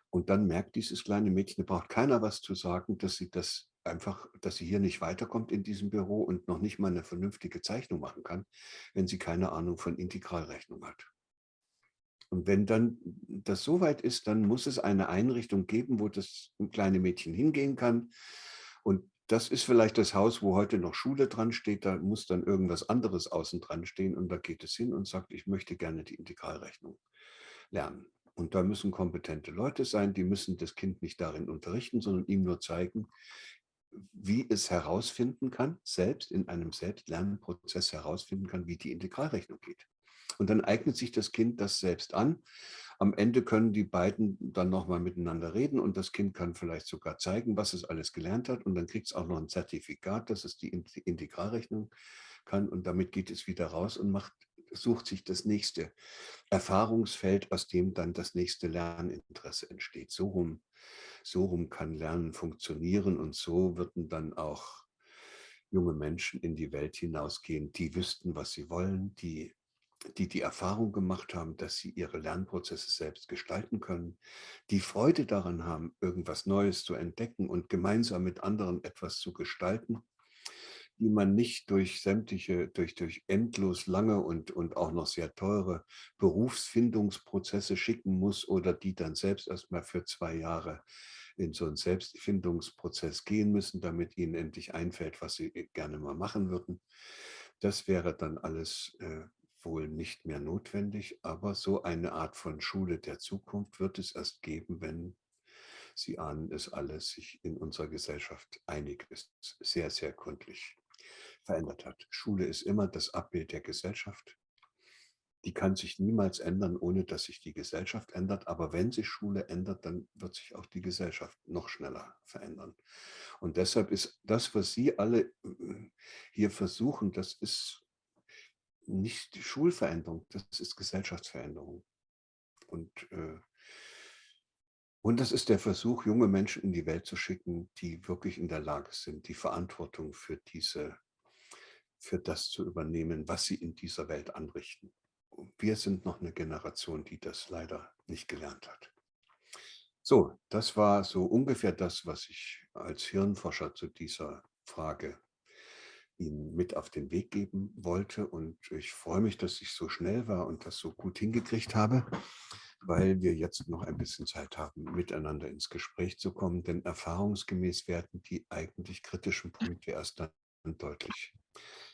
Und dann merkt dieses kleine Mädchen, da braucht keiner was zu sagen, dass sie das einfach, dass sie hier nicht weiterkommt in diesem Büro und noch nicht mal eine vernünftige Zeichnung machen kann, wenn sie keine Ahnung von Integralrechnung hat. Und wenn dann das so weit ist, dann muss es eine Einrichtung geben, wo das kleine Mädchen hingehen kann. Und das ist vielleicht das Haus, wo heute noch Schule dran steht. Da muss dann irgendwas anderes außen dran stehen. Und da geht es hin und sagt, ich möchte gerne die Integralrechnung lernen. Und da müssen kompetente Leute sein, die müssen das Kind nicht darin unterrichten, sondern ihm nur zeigen, wie es herausfinden kann, selbst in einem Selbstlernprozess herausfinden kann, wie die Integralrechnung geht. Und dann eignet sich das Kind das selbst an. Am Ende können die beiden dann nochmal miteinander reden und das Kind kann vielleicht sogar zeigen, was es alles gelernt hat. Und dann kriegt es auch noch ein Zertifikat, dass es die Integralrechnung kann. Und damit geht es wieder raus und sucht sich das nächste Erfahrungsfeld, aus dem dann das nächste Lerninteresse entsteht. So rum kann Lernen funktionieren und so würden dann auch junge Menschen in die Welt hinausgehen, die wüssten, was sie wollen, die Erfahrung gemacht haben, dass sie ihre Lernprozesse selbst gestalten können, die Freude daran haben, irgendwas Neues zu entdecken und gemeinsam mit anderen etwas zu gestalten, die man nicht durch durch endlos lange und auch noch sehr teure Berufsfindungsprozesse schicken muss oder die dann selbst erstmal für 2 Jahre in so einen Selbstfindungsprozess gehen müssen, damit ihnen endlich einfällt, was sie gerne mal machen würden. Das wäre dann alles wohl nicht mehr notwendig, aber so eine Art von Schule der Zukunft wird es erst geben, wenn Sie ahnen es alles, sich in unserer Gesellschaft einiges sehr, sehr gründlich verändert hat. Schule ist immer das Abbild der Gesellschaft. Die kann sich niemals ändern, ohne dass sich die Gesellschaft ändert. Aber wenn sich Schule ändert, dann wird sich auch die Gesellschaft noch schneller verändern. Und deshalb ist das, was Sie alle hier versuchen, das ist nicht die Schulveränderung, das ist Gesellschaftsveränderung. Und das ist der Versuch, junge Menschen in die Welt zu schicken, die wirklich in der Lage sind, die Verantwortung für das zu übernehmen, was sie in dieser Welt anrichten. Und wir sind noch eine Generation, die das leider nicht gelernt hat. So, das war so ungefähr das, was ich als Hirnforscher zu dieser Frage Ihnen mit auf den Weg geben wollte. Und ich freue mich, dass ich so schnell war und das so gut hingekriegt habe, weil wir jetzt noch ein bisschen Zeit haben, miteinander ins Gespräch zu kommen. Denn erfahrungsgemäß werden die eigentlich kritischen Punkte erst dann deutlich,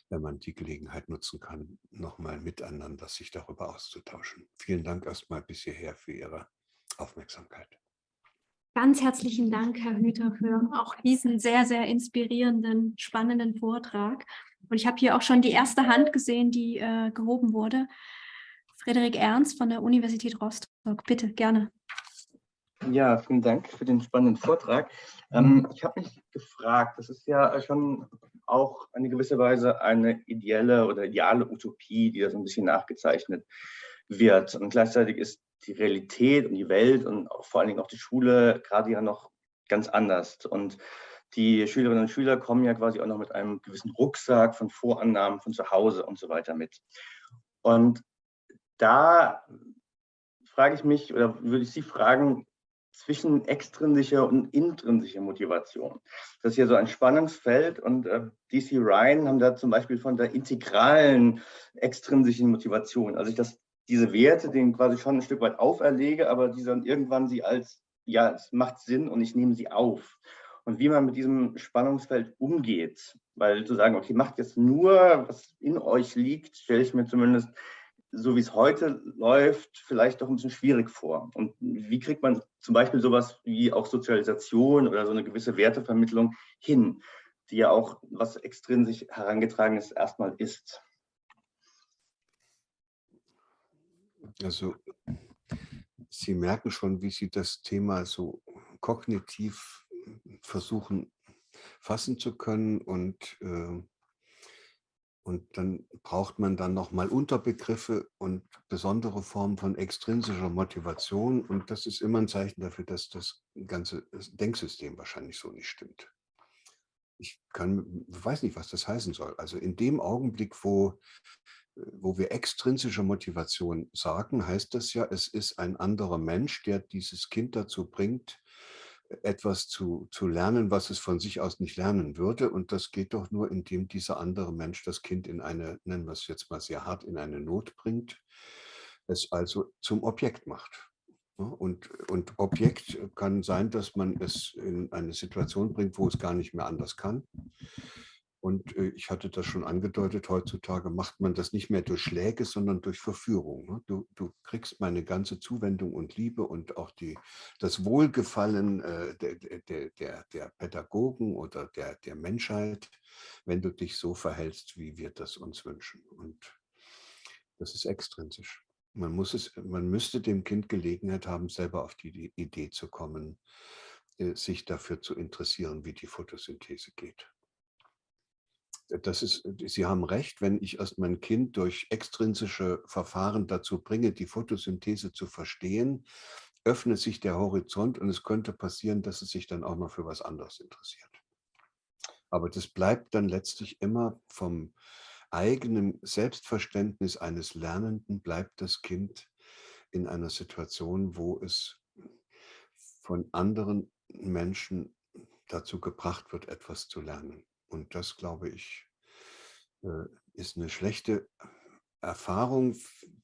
wenn man die Gelegenheit nutzen kann, nochmal miteinander sich darüber auszutauschen. Vielen Dank erstmal bis hierher für Ihre Aufmerksamkeit. Ganz herzlichen Dank, Herr Hüter, für auch diesen sehr, sehr inspirierenden, spannenden Vortrag. Und ich habe hier auch schon die erste Hand gesehen, die gehoben wurde. Frederik Ernst von der Universität Rostock. Bitte, gerne. Ja, vielen Dank für den spannenden Vortrag. Ich habe mich gefragt, das ist ja schon auch eine gewisse Weise eine ideelle oder ideale Utopie, die da so ein bisschen nachgezeichnet wird. Und gleichzeitig ist die Realität und die Welt und auch vor allen Dingen auch die Schule gerade ja noch ganz anders. Und die Schülerinnen und Schüler kommen ja quasi auch noch mit einem gewissen Rucksack von Vorannahmen von zu Hause und so weiter mit. Und da frage ich mich oder würde ich Sie fragen, zwischen extrinsischer und intrinsischer Motivation. Das ist ja so ein Spannungsfeld und DC Ryan haben da zum Beispiel von der integralen extrinsischen Motivation, also ich diese Werte denen quasi schon ein Stück weit auferlege, aber die dann irgendwann sie als, ja, es macht Sinn und ich nehme sie auf. Und wie man mit diesem Spannungsfeld umgeht, weil zu sagen, okay, macht jetzt nur, was in euch liegt, stelle ich mir zumindest so wie es heute läuft, vielleicht doch ein bisschen schwierig vor. Und wie kriegt man zum Beispiel sowas wie auch Sozialisation oder so eine gewisse Wertevermittlung hin, die ja auch was extrinsisch herangetragenes erstmal ist? Also Sie merken schon, wie Sie das Thema so kognitiv versuchen fassen zu können und dann braucht man dann nochmal Unterbegriffe und besondere Formen von extrinsischer Motivation. Und das ist immer ein Zeichen dafür, dass das ganze Denksystem wahrscheinlich so nicht stimmt. Ich weiß nicht, was das heißen soll. Also in dem Augenblick, wo wir extrinsische Motivation sagen, heißt das ja, es ist ein anderer Mensch, der dieses Kind dazu bringt, etwas zu lernen, was es von sich aus nicht lernen würde. Und das geht doch nur, indem dieser andere Mensch das Kind in eine, nennen wir es jetzt mal sehr hart, in eine Not bringt, es also zum Objekt macht. Und Objekt kann sein, dass man es in eine Situation bringt, wo es gar nicht mehr anders kann. Und ich hatte das schon angedeutet, heutzutage macht man das nicht mehr durch Schläge, sondern durch Verführung. Du kriegst meine ganze Zuwendung und Liebe und auch das Wohlgefallen der Pädagogen oder der Menschheit, wenn du dich so verhältst, wie wir das uns wünschen. Und das ist extrinsisch. Man müsste dem Kind Gelegenheit haben, selber auf die Idee zu kommen, sich dafür zu interessieren, wie die Photosynthese geht. Sie haben recht, wenn ich erst mein Kind durch extrinsische Verfahren dazu bringe, die Photosynthese zu verstehen, öffnet sich der Horizont und es könnte passieren, dass es sich dann auch noch für was anderes interessiert. Aber das bleibt dann letztlich immer vom eigenen Selbstverständnis eines Lernenden, bleibt das Kind in einer Situation, wo es von anderen Menschen dazu gebracht wird, etwas zu lernen. Und das, glaube ich, ist eine schlechte Erfahrung,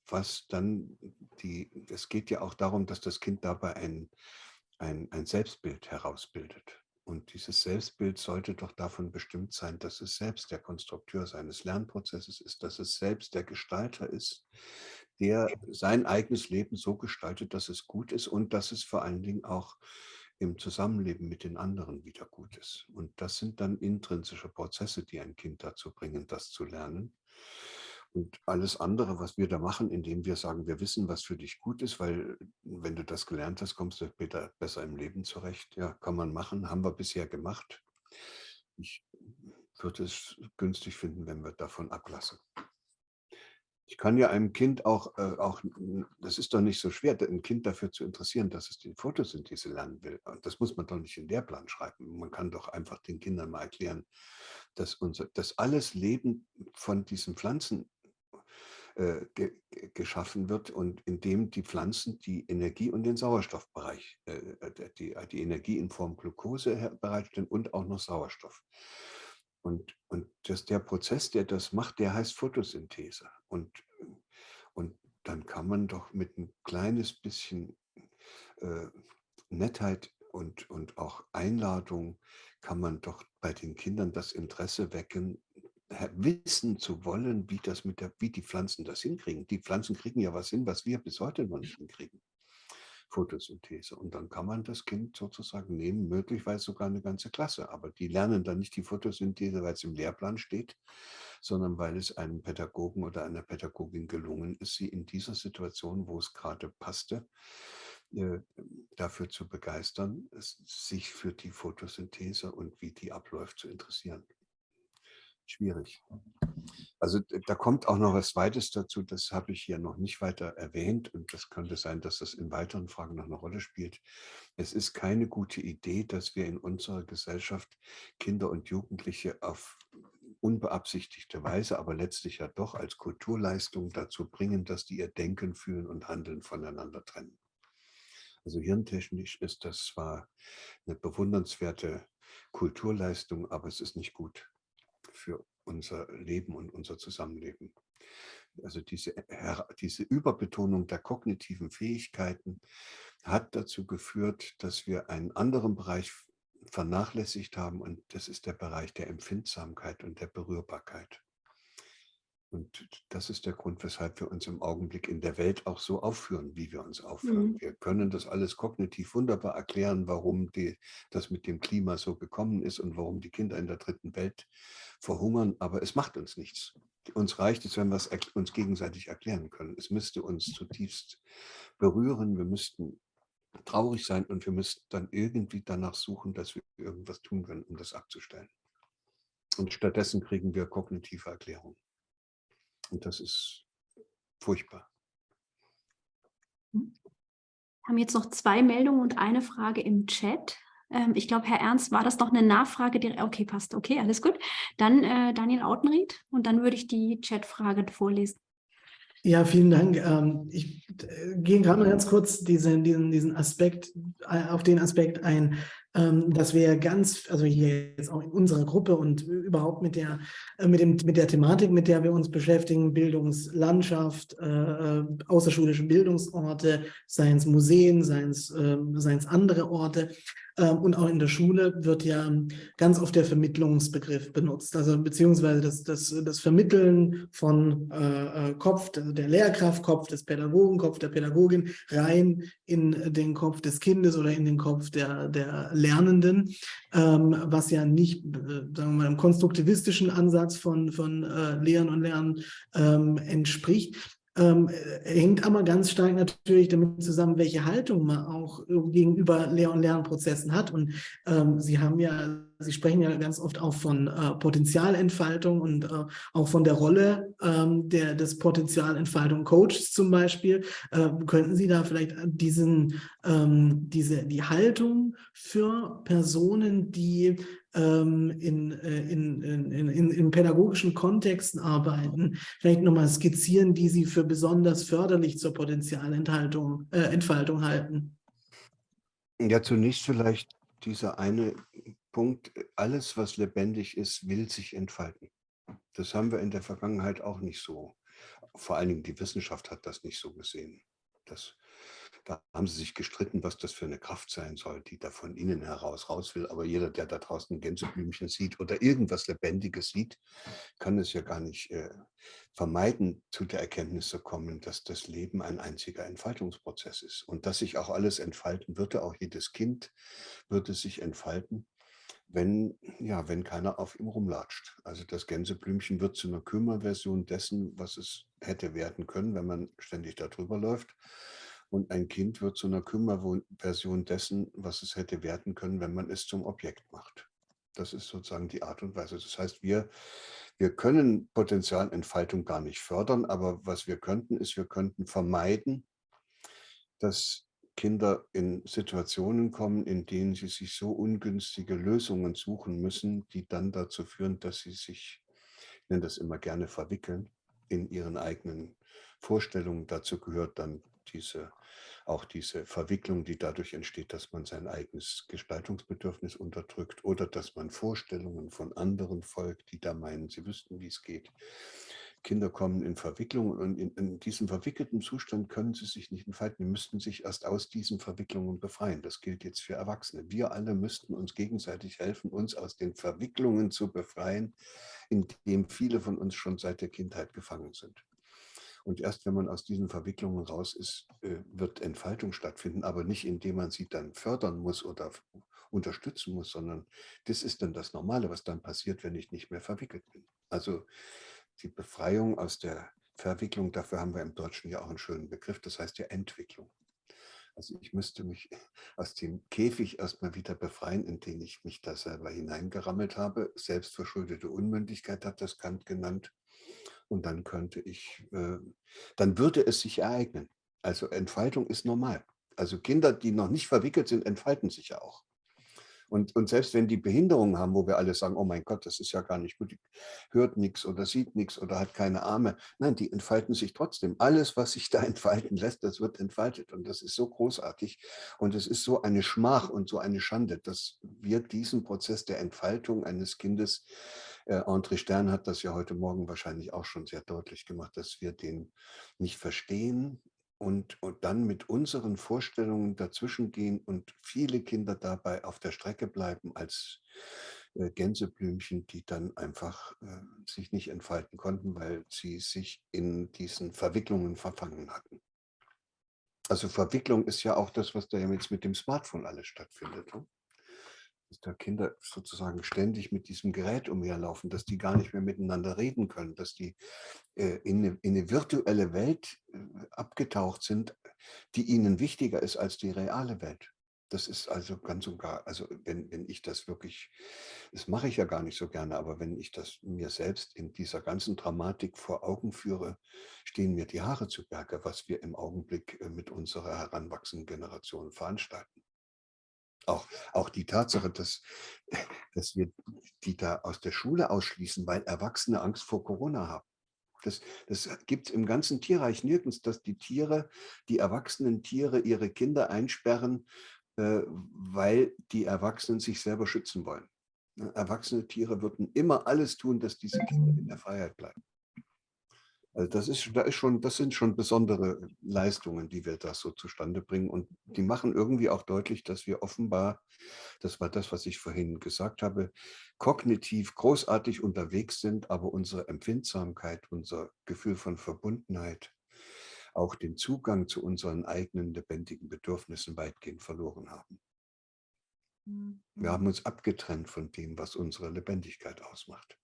was dann es geht ja auch darum, dass das Kind dabei ein Selbstbild herausbildet. Und dieses Selbstbild sollte doch davon bestimmt sein, dass es selbst der Konstrukteur seines Lernprozesses ist, dass es selbst der Gestalter ist, der sein eigenes Leben so gestaltet, dass es gut ist und dass es vor allen Dingen auch im Zusammenleben mit den anderen wieder gut ist. Und das sind dann intrinsische Prozesse, die ein Kind dazu bringen, das zu lernen. Und alles andere, was wir da machen, indem wir sagen, wir wissen, was für dich gut ist, weil wenn du das gelernt hast, kommst du später besser im Leben zurecht. Ja, kann man machen, haben wir bisher gemacht. Ich würde es günstig finden, wenn wir davon ablassen. Ich kann ja einem Kind auch, das ist doch nicht so schwer, ein Kind dafür zu interessieren, dass es die Photosynthese lernen will. Das muss man doch nicht in den Lehrplan schreiben. Man kann doch einfach den Kindern mal erklären, dass alles Leben von diesen Pflanzen geschaffen wird und indem die Pflanzen die Energie und den Sauerstoffbereich, die Energie in Form Glucose bereitstellen und auch noch Sauerstoff. Und der Prozess, der das macht, der heißt Photosynthese. Und dann kann man doch mit ein kleines bisschen Nettheit und auch Einladung, kann man doch bei den Kindern das Interesse wecken, wissen zu wollen, wie die Pflanzen das hinkriegen. Die Pflanzen kriegen ja was hin, was wir bis heute noch nicht hinkriegen. Photosynthese. Und dann kann man das Kind sozusagen nehmen, möglicherweise sogar eine ganze Klasse. Aber die lernen dann nicht die Photosynthese, weil es im Lehrplan steht, sondern weil es einem Pädagogen oder einer Pädagogin gelungen ist, sie in dieser Situation, wo es gerade passte, dafür zu begeistern, sich für die Photosynthese und wie die abläuft zu interessieren. Schwierig. Also da kommt auch noch was Zweites dazu, das habe ich hier noch nicht weiter erwähnt und das könnte sein, dass das in weiteren Fragen noch eine Rolle spielt. Es ist keine gute Idee, dass wir in unserer Gesellschaft Kinder und Jugendliche auf unbeabsichtigte Weise, aber letztlich ja doch als Kulturleistung dazu bringen, dass die ihr Denken, Fühlen und Handeln voneinander trennen. Also hirntechnisch ist das zwar eine bewundernswerte Kulturleistung, aber es ist nicht gut für unser Leben und unser Zusammenleben. Also diese Überbetonung der kognitiven Fähigkeiten hat dazu geführt, dass wir einen anderen Bereich vernachlässigt haben und das ist der Bereich der Empfindsamkeit und der Berührbarkeit. Und das ist der Grund, weshalb wir uns im Augenblick in der Welt auch so aufführen, wie wir uns aufführen. Wir können das alles kognitiv wunderbar erklären, warum das mit dem Klima so gekommen ist und warum die Kinder in der dritten Welt verhungern, aber es macht uns nichts. Uns reicht es, wenn wir es uns gegenseitig erklären können. Es müsste uns zutiefst berühren, wir müssten traurig sein und wir müssten dann irgendwie danach suchen, dass wir irgendwas tun können, um das abzustellen. Und stattdessen kriegen wir kognitive Erklärungen. Und das ist furchtbar. Wir haben jetzt noch 2 Meldungen und eine Frage im Chat. Ich glaube, Herr Ernst, war das noch eine Nachfrage? Okay, passt. Okay, alles gut. Dann Daniel Autenried und dann würde ich die Chatfrage vorlesen. Ja, vielen Dank. Ich gehe gerade mal ganz kurz diesen Aspekt auf den Aspekt ein, dass wir also hier jetzt auch in unserer Gruppe und überhaupt mit der Thematik, mit der wir uns beschäftigen, Bildungslandschaft, außerschulische Bildungsorte, seien es Museen, seien es andere Orte, und auch in der Schule wird ja ganz oft der Vermittlungsbegriff benutzt, also beziehungsweise das Vermitteln von Kopf, der Lehrkraft, Kopf des Pädagogen, Kopf der Pädagogin rein in den Kopf des Kindes oder in den Kopf der Lernenden, was ja nicht, sagen wir mal, einem konstruktivistischen Ansatz von Lehren und Lernen entspricht. Hängt aber ganz stark natürlich damit zusammen, welche Haltung man auch gegenüber Lehr- und Lernprozessen hat. Und Sie sprechen ja ganz oft auch von Potenzialentfaltung und auch von der Rolle des Potenzialentfaltung Coaches zum Beispiel. Könnten Sie da vielleicht die Haltung für Personen, die in pädagogischen Kontexten arbeiten, vielleicht nochmal skizzieren, die Sie für besonders förderlich zur Potenzialentfaltung halten? Ja, zunächst vielleicht dieser eine Punkt, alles, was lebendig ist, will sich entfalten. Das haben wir in der Vergangenheit auch nicht so. Vor allen Dingen die Wissenschaft hat das nicht so gesehen. Da haben sie sich gestritten, was das für eine Kraft sein soll, die da von innen heraus raus will. Aber jeder, der da draußen ein Gänseblümchen sieht oder irgendwas Lebendiges sieht, kann es ja gar nicht vermeiden, zu der Erkenntnis zu kommen, dass das Leben ein einziger Entfaltungsprozess ist und dass sich auch alles entfalten würde, auch jedes Kind würde sich entfalten, wenn keiner auf ihm rumlatscht. Also das Gänseblümchen wird zu einer Kümmerversion dessen, was es hätte werden können, wenn man ständig darüber läuft. Und ein Kind wird zu einer Kümmerversion dessen, was es hätte werden können, wenn man es zum Objekt macht. Das ist sozusagen die Art und Weise. Das heißt, wir können Potenzialentfaltung gar nicht fördern, aber was wir könnten, ist, wir könnten vermeiden, dass Kinder in Situationen kommen, in denen sie sich so ungünstige Lösungen suchen müssen, die dann dazu führen, dass sie sich, ich nenne das immer gerne, verwickeln in ihren eigenen Vorstellungen. Dazu gehört dann auch diese Verwicklung, die dadurch entsteht, dass man sein eigenes Gestaltungsbedürfnis unterdrückt oder dass man Vorstellungen von anderen folgt, die da meinen, sie wüssten, wie es geht. Kinder kommen in Verwicklungen und in diesem verwickelten Zustand können sie sich nicht entfalten. Die müssten sich erst aus diesen Verwicklungen befreien. Das gilt jetzt für Erwachsene. Wir alle müssten uns gegenseitig helfen, uns aus den Verwicklungen zu befreien, in denen viele von uns schon seit der Kindheit gefangen sind. Und erst wenn man aus diesen Verwicklungen raus ist, wird Entfaltung stattfinden, aber nicht indem man sie dann fördern muss oder unterstützen muss, sondern das ist dann das Normale, was dann passiert, wenn ich nicht mehr verwickelt bin. Also die Befreiung aus der Verwicklung, dafür haben wir im Deutschen ja auch einen schönen Begriff, das heißt ja Entwicklung. Also ich müsste mich aus dem Käfig erstmal wieder befreien, in den ich mich da selber hineingerammelt habe. Selbstverschuldete Unmündigkeit hat das Kant genannt. Und dann dann würde es sich ereignen. Also Entfaltung ist normal. Also Kinder, die noch nicht verwickelt sind, entfalten sich ja auch. Und selbst wenn die Behinderungen haben, wo wir alle sagen, oh mein Gott, das ist ja gar nicht gut, die hört nichts oder sieht nichts oder hat keine Arme. Nein, die entfalten sich trotzdem. Alles, was sich da entfalten lässt, das wird entfaltet. Und das ist so großartig. Und es ist so eine Schmach und so eine Schande, dass wir diesen Prozess der Entfaltung eines Kindes, André Stern hat das ja heute Morgen wahrscheinlich auch schon sehr deutlich gemacht, dass wir den nicht verstehen, und dann mit unseren Vorstellungen dazwischen gehen und viele Kinder dabei auf der Strecke bleiben als Gänseblümchen, die dann einfach sich nicht entfalten konnten, weil sie sich in diesen Verwicklungen verfangen hatten. Also Verwicklung ist ja auch das, was da jetzt mit dem Smartphone alles stattfindet. Ne? Dass da Kinder sozusagen ständig mit diesem Gerät umherlaufen, dass die gar nicht mehr miteinander reden können, dass die in eine virtuelle Welt abgetaucht sind, die ihnen wichtiger ist als die reale Welt. Das ist also ganz und gar, also wenn ich das wirklich, das mache ich ja gar nicht so gerne, aber wenn ich das mir selbst in dieser ganzen Dramatik vor Augen führe, stehen mir die Haare zu Berge, was wir im Augenblick mit unserer heranwachsenden Generation veranstalten. Auch die Tatsache, dass wir die da aus der Schule ausschließen, weil Erwachsene Angst vor Corona haben. Das gibt es im ganzen Tierreich nirgends, dass die erwachsenen Tiere ihre Kinder einsperren weil die Erwachsenen sich selber schützen wollen. Erwachsene Tiere würden immer alles tun, dass diese Kinder in der Freiheit bleiben. Also das sind schon besondere Leistungen, die wir da so zustande bringen. Und die machen irgendwie auch deutlich, dass wir offenbar, das war das, was ich vorhin gesagt habe, kognitiv großartig unterwegs sind, aber unsere Empfindsamkeit, unser Gefühl von Verbundenheit, auch den Zugang zu unseren eigenen lebendigen Bedürfnissen weitgehend verloren haben. Wir haben uns abgetrennt von dem, was unsere Lebendigkeit ausmacht.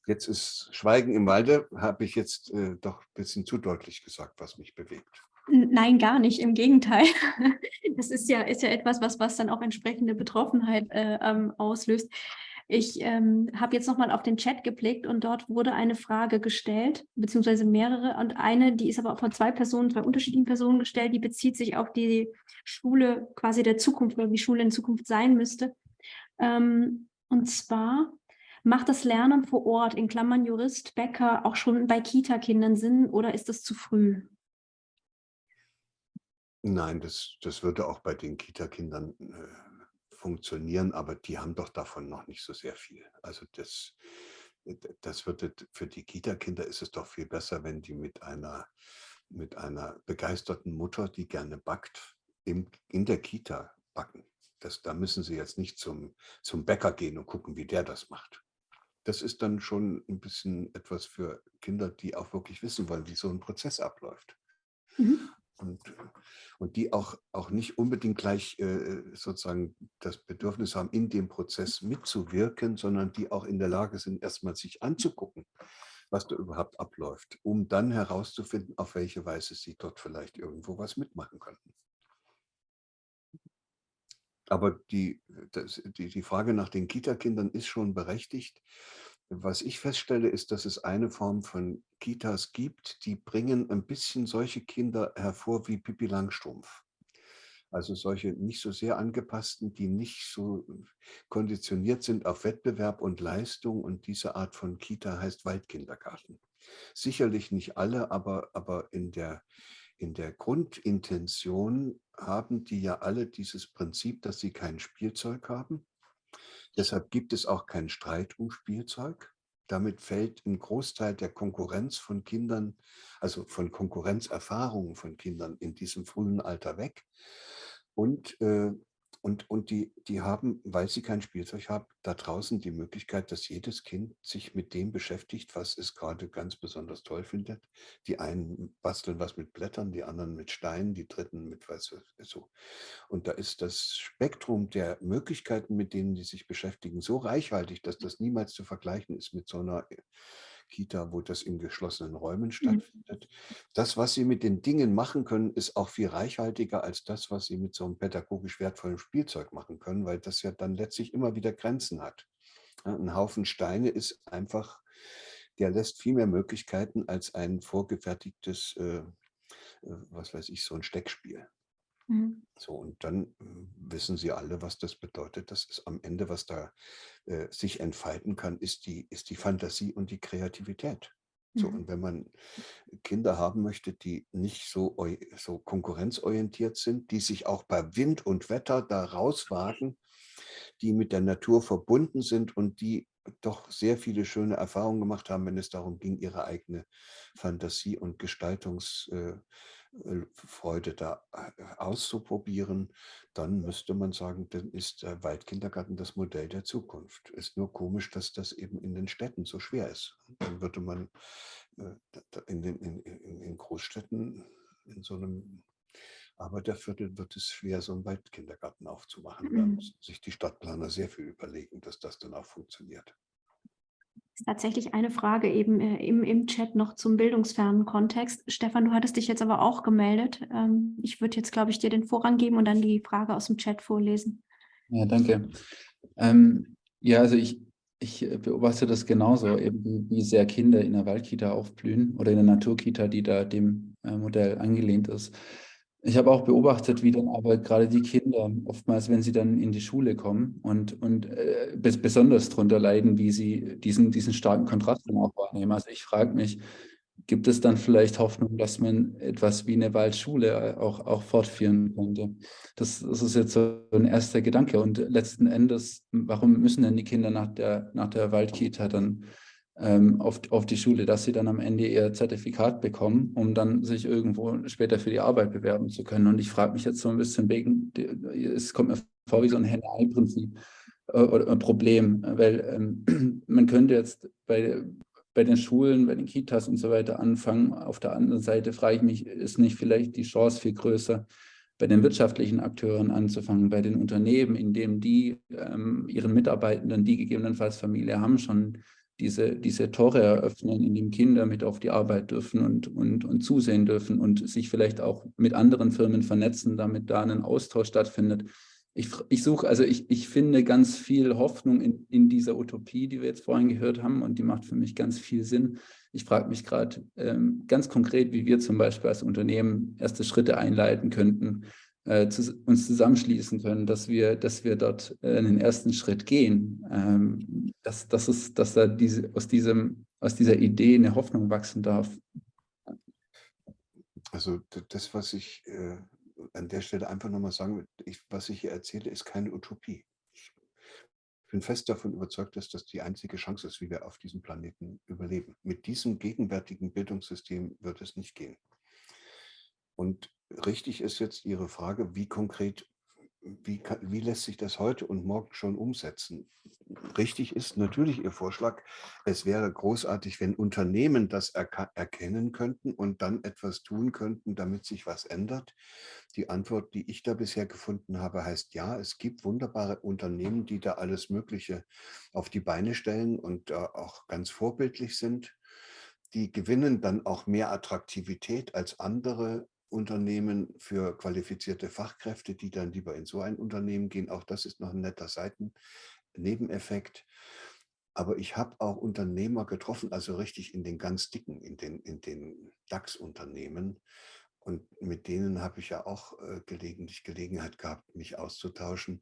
Jetzt ist Schweigen im Walde, habe ich jetzt doch ein bisschen zu deutlich gesagt, was mich bewegt. Nein, gar nicht, im Gegenteil. Das ist ja etwas, was dann auch entsprechende Betroffenheit auslöst. Ich habe jetzt nochmal auf den Chat geblickt und dort wurde eine Frage gestellt, beziehungsweise mehrere. Und eine, die ist aber auch von zwei unterschiedlichen Personen gestellt, die bezieht sich auf die Schule quasi der Zukunft, oder wie Schule in Zukunft sein müsste. Und zwar: Macht das Lernen vor Ort, in Klammern Jurist, Bäcker, auch schon bei Kita-Kindern Sinn oder ist das zu früh? Nein, das würde auch bei den Kita-Kindern funktionieren, aber die haben doch davon noch nicht so sehr viel. Also für die Kita-Kinder ist es doch viel besser, wenn die mit einer begeisterten Mutter, die gerne backt, in der Kita backen. Da müssen sie jetzt nicht zum Bäcker gehen und gucken, wie der das macht. Das ist dann schon ein bisschen etwas für Kinder, die auch wirklich wissen wollen, wie so ein Prozess abläuft. Mhm. Und die auch nicht unbedingt gleich sozusagen das Bedürfnis haben, in dem Prozess mitzuwirken, sondern die auch in der Lage sind, erstmal sich anzugucken, was da überhaupt abläuft, um dann herauszufinden, auf welche Weise sie dort vielleicht irgendwo was mitmachen könnten. Aber die Frage nach den Kita-Kindern ist schon berechtigt. Was ich feststelle, ist, dass es eine Form von Kitas gibt, die bringen ein bisschen solche Kinder hervor wie Pippi Langstrumpf. Also solche nicht so sehr angepassten, die nicht so konditioniert sind auf Wettbewerb und Leistung. Und diese Art von Kita heißt Waldkindergarten. Sicherlich nicht alle, aber in der Grundintention haben die ja alle dieses Prinzip, dass sie kein Spielzeug haben. Deshalb gibt es auch keinen Streit um Spielzeug. Damit fällt ein Großteil der Konkurrenz von Kindern, also von Konkurrenzerfahrungen von Kindern in diesem frühen Alter weg. Und die haben, weil sie kein Spielzeug haben, da draußen die Möglichkeit, dass jedes Kind sich mit dem beschäftigt, was es gerade ganz besonders toll findet. Die einen basteln was mit Blättern, die anderen mit Steinen, die dritten mit was so. Und da ist das Spektrum der Möglichkeiten, mit denen die sich beschäftigen, so reichhaltig, dass das niemals zu vergleichen ist mit so einer Kita, wo das in geschlossenen Räumen stattfindet. Das, was sie mit den Dingen machen können, ist auch viel reichhaltiger als das, was sie mit so einem pädagogisch wertvollen Spielzeug machen können, weil das ja dann letztlich immer wieder Grenzen hat. Ein Haufen Steine ist einfach, der lässt viel mehr Möglichkeiten als ein vorgefertigtes, was weiß ich, so ein Steckspiel. So, und dann wissen Sie alle, was das bedeutet. Das ist am Ende, was da sich entfalten kann, ist die Fantasie und die Kreativität. So, und wenn man Kinder haben möchte, die nicht so konkurrenzorientiert sind, die sich auch bei Wind und Wetter da rauswagen, die mit der Natur verbunden sind und die doch sehr viele schöne Erfahrungen gemacht haben, wenn es darum ging, ihre eigene Fantasie und Gestaltungsfreude da auszuprobieren, dann müsste man sagen, dann ist der Waldkindergarten das Modell der Zukunft. Ist nur komisch, dass das eben in den Städten so schwer ist. Dann würde man in Großstädten, in so einem Arbeiterviertel, wird es schwer, so einen Waldkindergarten aufzumachen. Da müssen sich die Stadtplaner sehr viel überlegen, dass das dann auch funktioniert. Ist tatsächlich eine Frage eben im Chat noch zum bildungsfernen Kontext. Stefan, du hattest dich jetzt aber auch gemeldet. Ich würde jetzt, glaube ich, dir den Vorrang geben und dann die Frage aus dem Chat vorlesen. Ja, danke. Ja, also ich beobachte das genauso, eben wie sehr Kinder in der Waldkita aufblühen oder in der Naturkita, die da dem Modell angelehnt ist. Ich habe auch beobachtet, wie dann aber gerade die Kinder oftmals, wenn sie dann in die Schule kommen und besonders darunter leiden, wie sie diesen starken Kontrast dann auch wahrnehmen. Also ich frage mich, gibt es dann vielleicht Hoffnung, dass man etwas wie eine Waldschule auch fortführen könnte. Das ist jetzt so ein erster Gedanke. Und letzten Endes, warum müssen denn die Kinder nach der Waldkita dann auf die Schule, dass sie dann am Ende ihr Zertifikat bekommen, um dann sich irgendwo später für die Arbeit bewerben zu können? Und ich frage mich jetzt so ein bisschen wegen, es kommt mir vor wie so ein Henne-Ei-Prinzip oder ein Problem, weil man könnte jetzt bei den Schulen, bei den Kitas und so weiter anfangen. Auf der anderen Seite frage ich mich, ist nicht vielleicht die Chance viel größer, bei den wirtschaftlichen Akteuren anzufangen, bei den Unternehmen, in denen die ihren Mitarbeitenden, die gegebenenfalls Familie haben, schon diese Tore eröffnen, in denen Kinder mit auf die Arbeit dürfen und zusehen dürfen und sich vielleicht auch mit anderen Firmen vernetzen, damit da ein Austausch stattfindet. Ich finde ganz viel Hoffnung in dieser Utopie, die wir jetzt vorhin gehört haben, und die macht für mich ganz viel Sinn. Ich frage mich gerade ganz konkret, wie wir zum Beispiel als Unternehmen erste Schritte einleiten könnten, uns zusammenschließen können, dass wir dort einen ersten Schritt gehen, dass da aus dieser Idee eine Hoffnung wachsen darf. Also das, was ich an der Stelle einfach nochmal sagen will, was ich hier erzähle, ist keine Utopie. Ich bin fest davon überzeugt, dass das die einzige Chance ist, wie wir auf diesem Planeten überleben. Mit diesem gegenwärtigen Bildungssystem wird es nicht gehen. Und richtig ist jetzt Ihre Frage, wie konkret, wie lässt sich das heute und morgen schon umsetzen? Richtig ist natürlich Ihr Vorschlag, es wäre großartig, wenn Unternehmen das erkennen könnten und dann etwas tun könnten, damit sich was ändert. Die Antwort, die ich da bisher gefunden habe, heißt ja, es gibt wunderbare Unternehmen, die da alles Mögliche auf die Beine stellen und auch ganz vorbildlich sind. Die gewinnen dann auch mehr Attraktivität als andere Unternehmen für qualifizierte Fachkräfte, die dann lieber in so ein Unternehmen gehen. Auch das ist noch ein netter Seitennebeneffekt. Aber ich habe auch Unternehmer getroffen, also richtig in den ganz dicken, in den DAX-Unternehmen. Und mit denen habe ich ja auch gelegentlich Gelegenheit gehabt, mich auszutauschen.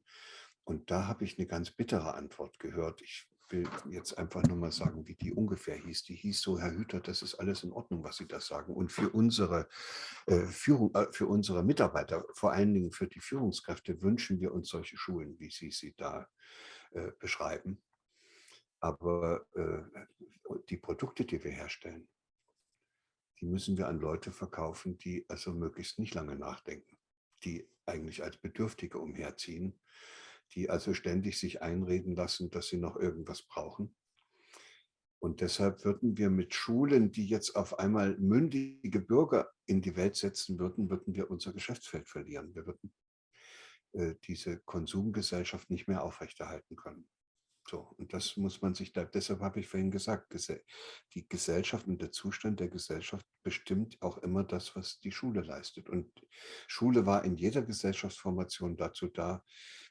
Und da habe ich eine ganz bittere Antwort gehört. Ich will jetzt einfach nur mal sagen, wie die ungefähr hieß. Die hieß so: Herr Hüter, das ist alles in Ordnung, was Sie da sagen. Und für unsere für unsere Mitarbeiter, vor allen Dingen für die Führungskräfte, wünschen wir uns solche Schulen, wie Sie sie da beschreiben. Aber die Produkte, die wir herstellen, die müssen wir an Leute verkaufen, die also möglichst nicht lange nachdenken, die eigentlich als Bedürftige umherziehen, die also ständig sich einreden lassen, dass sie noch irgendwas brauchen. Und deshalb würden wir mit Schulen, die jetzt auf einmal mündige Bürger in die Welt setzen würden, würden wir unser Geschäftsfeld verlieren. Wir würden diese Konsumgesellschaft nicht mehr aufrechterhalten können. So, und das muss man sich deshalb habe ich vorhin gesagt, die Gesellschaft und der Zustand der Gesellschaft bestimmt auch immer das, was die Schule leistet. Und Schule war in jeder Gesellschaftsformation dazu da,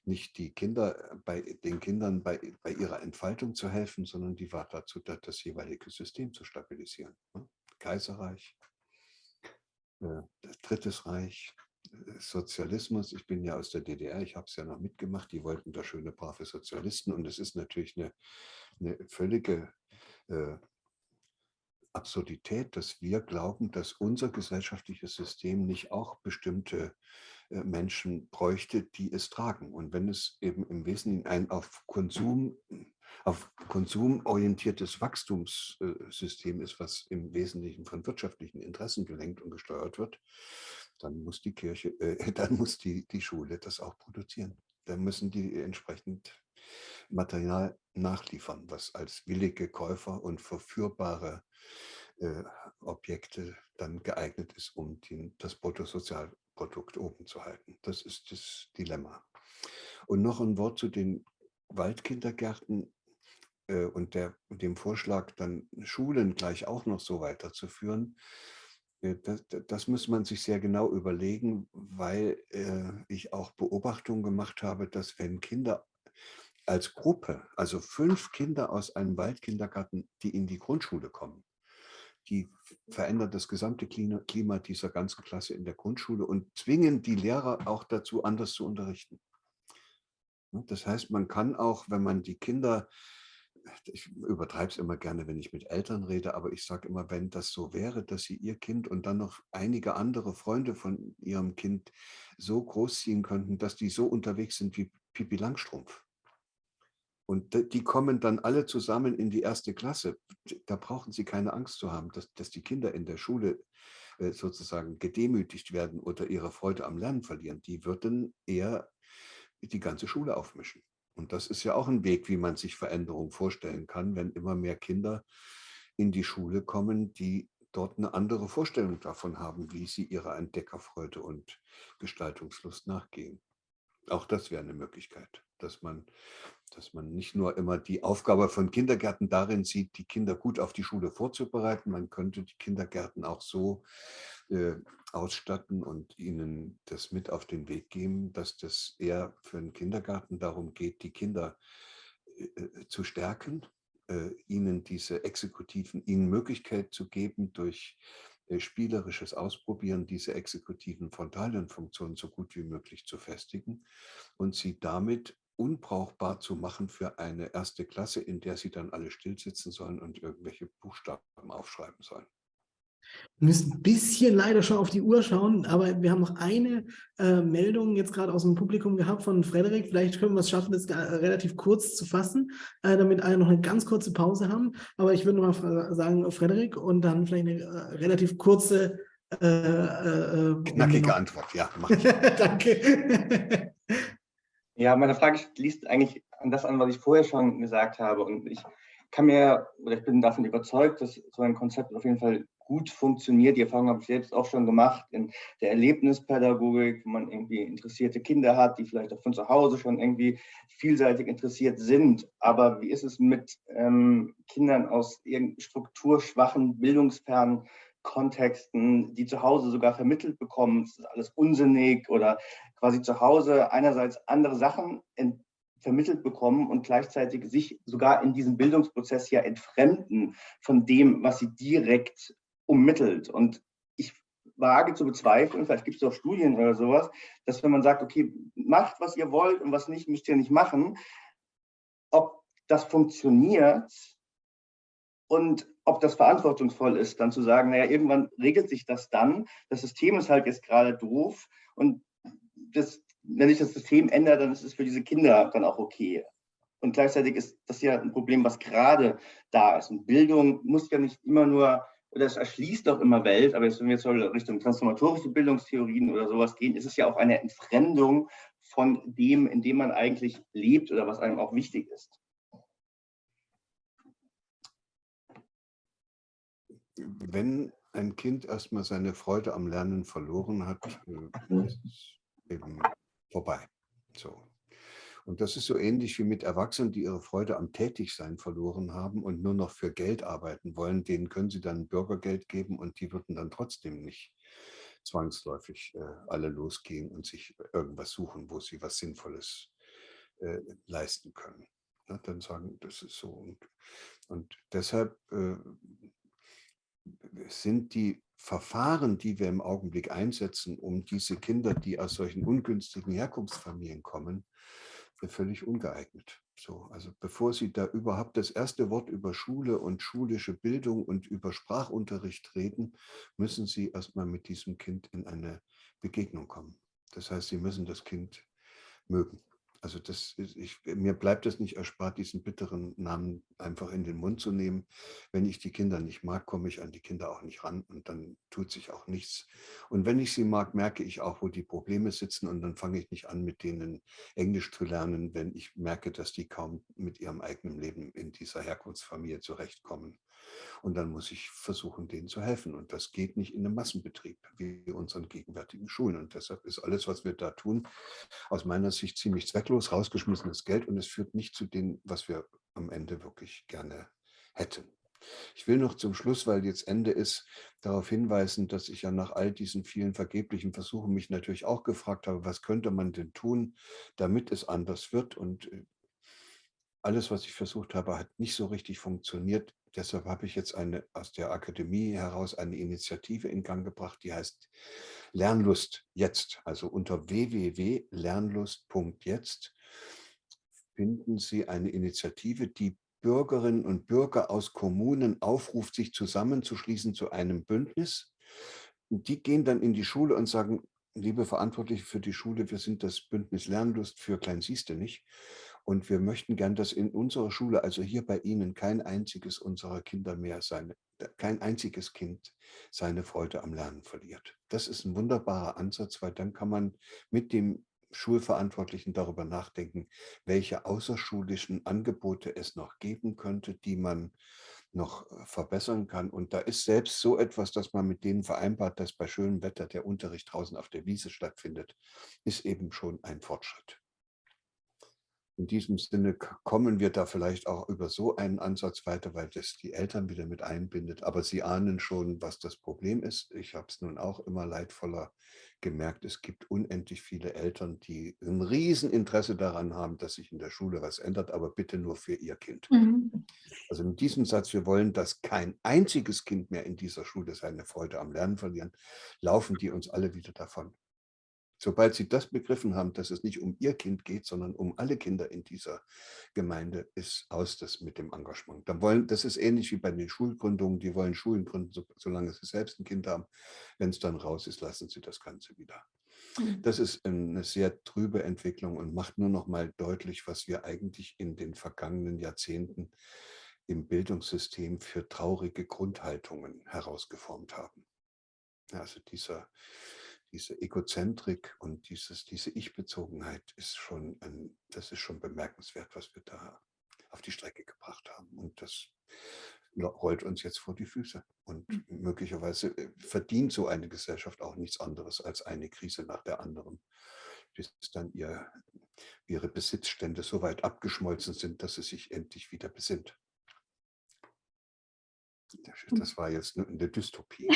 nicht den Kindern bei ihrer Entfaltung zu helfen, sondern die war dazu da, das jeweilige System zu stabilisieren. Kaiserreich, das Drittes Reich, Sozialismus. Ich bin ja aus der DDR, ich habe es ja noch mitgemacht. Die wollten da schöne, brave Sozialisten. Und es ist natürlich eine völlige Absurdität, dass wir glauben, dass unser gesellschaftliches System nicht auch bestimmte Menschen bräuchte, die es tragen. Und wenn es eben im Wesentlichen ein auf Konsum orientiertes Wachstumssystem ist, was im Wesentlichen von wirtschaftlichen Interessen gelenkt und gesteuert wird, dann muss die Kirche, dann muss die Schule das auch produzieren. Dann müssen die entsprechend Material nachliefern, was als willige Käufer und verführbare Objekte dann geeignet ist, um das Bruttosozialprodukt oben zu halten. Das ist das Dilemma. Und noch ein Wort zu den Waldkindergärten und dem Vorschlag, dann Schulen gleich auch noch so weiterzuführen. Das muss man sich sehr genau überlegen, weil ich auch Beobachtungen gemacht habe, dass wenn Kinder als Gruppe, also 5 Kinder aus einem Waldkindergarten, die in die Grundschule kommen, die verändern das gesamte Klima dieser ganzen Klasse in der Grundschule und zwingen die Lehrer auch dazu, anders zu unterrichten. Das heißt, man kann auch, wenn man die Kinder ich übertreibe es immer gerne, wenn ich mit Eltern rede, aber ich sage immer, wenn das so wäre, dass sie ihr Kind und dann noch einige andere Freunde von ihrem Kind so großziehen könnten, dass die so unterwegs sind wie Pipi Langstrumpf. Und die kommen dann alle zusammen in die 1. Klasse. Da brauchen Sie keine Angst zu haben, dass die Kinder in der Schule sozusagen gedemütigt werden oder ihre Freude am Lernen verlieren. Die würden eher die ganze Schule aufmischen. Und das ist ja auch ein Weg, wie man sich Veränderung vorstellen kann, wenn immer mehr Kinder in die Schule kommen, die dort eine andere Vorstellung davon haben, wie sie ihrer Entdeckerfreude und Gestaltungslust nachgehen. Auch das wäre eine Möglichkeit, dass man nicht nur immer die Aufgabe von Kindergärten darin sieht, die Kinder gut auf die Schule vorzubereiten. Man könnte die Kindergärten auch so ausstatten und ihnen das mit auf den Weg geben, dass das eher für einen Kindergarten darum geht, die Kinder zu stärken, ihnen Möglichkeit zu geben, durch spielerisches Ausprobieren diese exekutiven Frontalenfunktionen so gut wie möglich zu festigen und sie damit unbrauchbar zu machen für eine 1. Klasse, in der sie dann alle stillsitzen sollen und irgendwelche Buchstaben aufschreiben sollen. Wir müssen ein bisschen leider schon auf die Uhr schauen, aber wir haben noch eine Meldung jetzt gerade aus dem Publikum gehabt von Frederik. Vielleicht können wir es schaffen, das relativ kurz zu fassen, damit alle noch eine ganz kurze Pause haben. Aber ich würde noch mal sagen, Frederik, und dann vielleicht eine relativ kurze knackige Antwort, ja. Mach ich. Danke. Ja, meine Frage schließt eigentlich an das an, was ich vorher schon gesagt habe. Und ich bin davon überzeugt, dass so ein Konzept auf jeden Fall gut funktioniert. Die Erfahrung habe ich selbst auch schon gemacht in der Erlebnispädagogik, wo man irgendwie interessierte Kinder hat, die vielleicht auch von zu Hause schon irgendwie vielseitig interessiert sind. Aber wie ist es mit Kindern aus strukturschwachen, bildungsfernen Kontexten, die zu Hause sogar vermittelt bekommen, es ist alles unsinnig oder quasi zu Hause einerseits andere Sachen vermittelt bekommen und gleichzeitig sich sogar in diesem Bildungsprozess ja entfremden von dem, was sie direkt ummittelt. Und ich wage zu bezweifeln, vielleicht gibt es auch Studien oder sowas, dass wenn man sagt, okay, macht, was ihr wollt und was nicht, müsst ihr nicht machen, ob das funktioniert und ob das verantwortungsvoll ist, dann zu sagen, naja, irgendwann regelt sich das dann, das System ist halt jetzt gerade doof und wenn sich das System ändert, dann ist es für diese Kinder dann auch okay. Und gleichzeitig ist das ja ein Problem, was gerade da ist. Und Bildung muss ja nicht immer nur, oder es erschließt doch immer Welt, aber jetzt, wenn wir jetzt Richtung transformatorische Bildungstheorien oder sowas gehen, ist es ja auch eine Entfremdung von dem, in dem man eigentlich lebt oder was einem auch wichtig ist. Wenn ein Kind erstmal seine Freude am Lernen verloren hat, ist es eben vorbei. So. Und das ist so ähnlich wie mit Erwachsenen, die ihre Freude am Tätigsein verloren haben und nur noch für Geld arbeiten wollen. Denen können sie dann Bürgergeld geben und die würden dann trotzdem nicht zwangsläufig alle losgehen und sich irgendwas suchen, wo sie was Sinnvolles leisten können. Na, dann sagen, das ist so. Und deshalb sind die Verfahren, die wir im Augenblick einsetzen, um diese Kinder, die aus solchen ungünstigen Herkunftsfamilien kommen, völlig ungeeignet. So, also bevor Sie da überhaupt das erste Wort über Schule und schulische Bildung und über Sprachunterricht reden, müssen Sie erstmal mit diesem Kind in eine Begegnung kommen. Das heißt, Sie müssen das Kind mögen. Also mir bleibt es nicht erspart, diesen bitteren Namen einfach in den Mund zu nehmen. Wenn ich die Kinder nicht mag, komme ich an die Kinder auch nicht ran und dann tut sich auch nichts. Und wenn ich sie mag, merke ich auch, wo die Probleme sitzen und dann fange ich nicht an, mit denen Englisch zu lernen, wenn ich merke, dass die kaum mit ihrem eigenen Leben in dieser Herkunftsfamilie zurechtkommen. Und dann muss ich versuchen, denen zu helfen. Und das geht nicht in einem Massenbetrieb wie unseren gegenwärtigen Schulen. Und deshalb ist alles, was wir da tun, aus meiner Sicht ziemlich zwecklos, rausgeschmissenes Geld und es führt nicht zu dem, was wir am Ende wirklich gerne hätten. Ich will noch zum Schluss, weil jetzt Ende ist, darauf hinweisen, dass ich ja nach all diesen vielen vergeblichen Versuchen mich natürlich auch gefragt habe, was könnte man denn tun, damit es anders wird, und alles, was ich versucht habe, hat nicht so richtig funktioniert. Deshalb habe ich jetzt aus der Akademie heraus eine Initiative in Gang gebracht, die heißt Lernlust jetzt. Also unter www.lernlust.jetzt finden Sie eine Initiative, die Bürgerinnen und Bürger aus Kommunen aufruft, sich zusammenzuschließen zu einem Bündnis. Die gehen dann in die Schule und sagen, liebe Verantwortliche für die Schule, wir sind das Bündnis Lernlust für Kleinsiehste-nicht. Und wir möchten gern, dass in unserer Schule, also hier bei Ihnen, kein einziges unserer Kinder mehr kein einziges Kind seine Freude am Lernen verliert. Das ist ein wunderbarer Ansatz, weil dann kann man mit dem Schulverantwortlichen darüber nachdenken, welche außerschulischen Angebote es noch geben könnte, die man noch verbessern kann. Und da ist selbst so etwas, dass man mit denen vereinbart, dass bei schönem Wetter der Unterricht draußen auf der Wiese stattfindet, ist eben schon ein Fortschritt. In diesem Sinne kommen wir da vielleicht auch über so einen Ansatz weiter, weil das die Eltern wieder mit einbindet. Aber Sie ahnen schon, was das Problem ist. Ich habe es nun auch immer leidvoller gemerkt. Es gibt unendlich viele Eltern, die ein Rieseninteresse daran haben, dass sich in der Schule was ändert, aber bitte nur für ihr Kind. Also mit diesem Satz, wir wollen, dass kein einziges Kind mehr in dieser Schule seine Freude am Lernen verlieren, laufen die uns alle wieder davon. Sobald Sie das begriffen haben, dass es nicht um Ihr Kind geht, sondern um alle Kinder in dieser Gemeinde, ist aus das mit dem Engagement. Das ist ähnlich wie bei den Schulgründungen. Die wollen Schulen gründen, solange sie selbst ein Kind haben. Wenn es dann raus ist, lassen sie das Ganze wieder. Das ist eine sehr trübe Entwicklung und macht nur noch mal deutlich, was wir eigentlich in den vergangenen Jahrzehnten im Bildungssystem für traurige Grundhaltungen herausgeformt haben. Also diese Egozentrik und diese Ich-Bezogenheit ist das ist schon bemerkenswert, was wir da auf die Strecke gebracht haben. Und das rollt uns jetzt vor die Füße. Und möglicherweise verdient so eine Gesellschaft auch nichts anderes als eine Krise nach der anderen, bis dann ihre Besitzstände so weit abgeschmolzen sind, dass es sich endlich wieder besinnt. Das war jetzt eine Dystopie.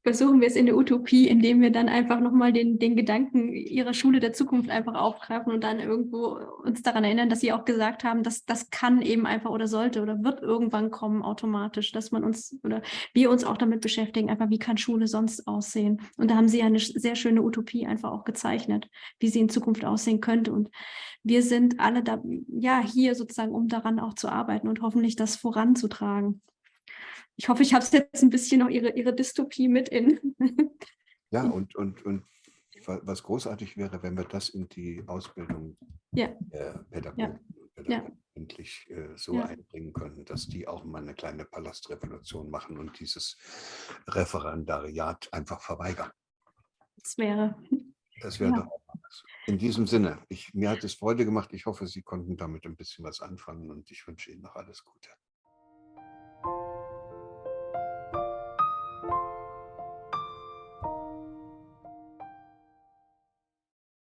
Versuchen wir es in der Utopie, indem wir dann einfach nochmal den Gedanken ihrer Schule der Zukunft einfach aufgreifen und dann irgendwo uns daran erinnern, dass sie auch gesagt haben, dass das kann eben einfach oder sollte oder wird irgendwann kommen automatisch, dass man uns oder wir uns auch damit beschäftigen, einfach wie kann Schule sonst aussehen. Und da haben sie ja eine sehr schöne Utopie einfach auch gezeichnet, wie sie in Zukunft aussehen könnte. Und wir sind alle da, ja, hier sozusagen, um daran auch zu arbeiten und hoffentlich das voranzutragen. Ich hoffe, ich habe es jetzt ein bisschen noch ihre Dystopie mit in. Ja, und was großartig wäre, wenn wir das in die Ausbildung Ja. der Pädagogen und Pädagogen endlich so einbringen können, dass die auch mal eine kleine Palastrevolution machen und dieses Referendariat einfach verweigern. Das wäre doch auch was. In diesem Sinne, mir hat es Freude gemacht. Ich hoffe, Sie konnten damit ein bisschen was anfangen und ich wünsche Ihnen noch alles Gute.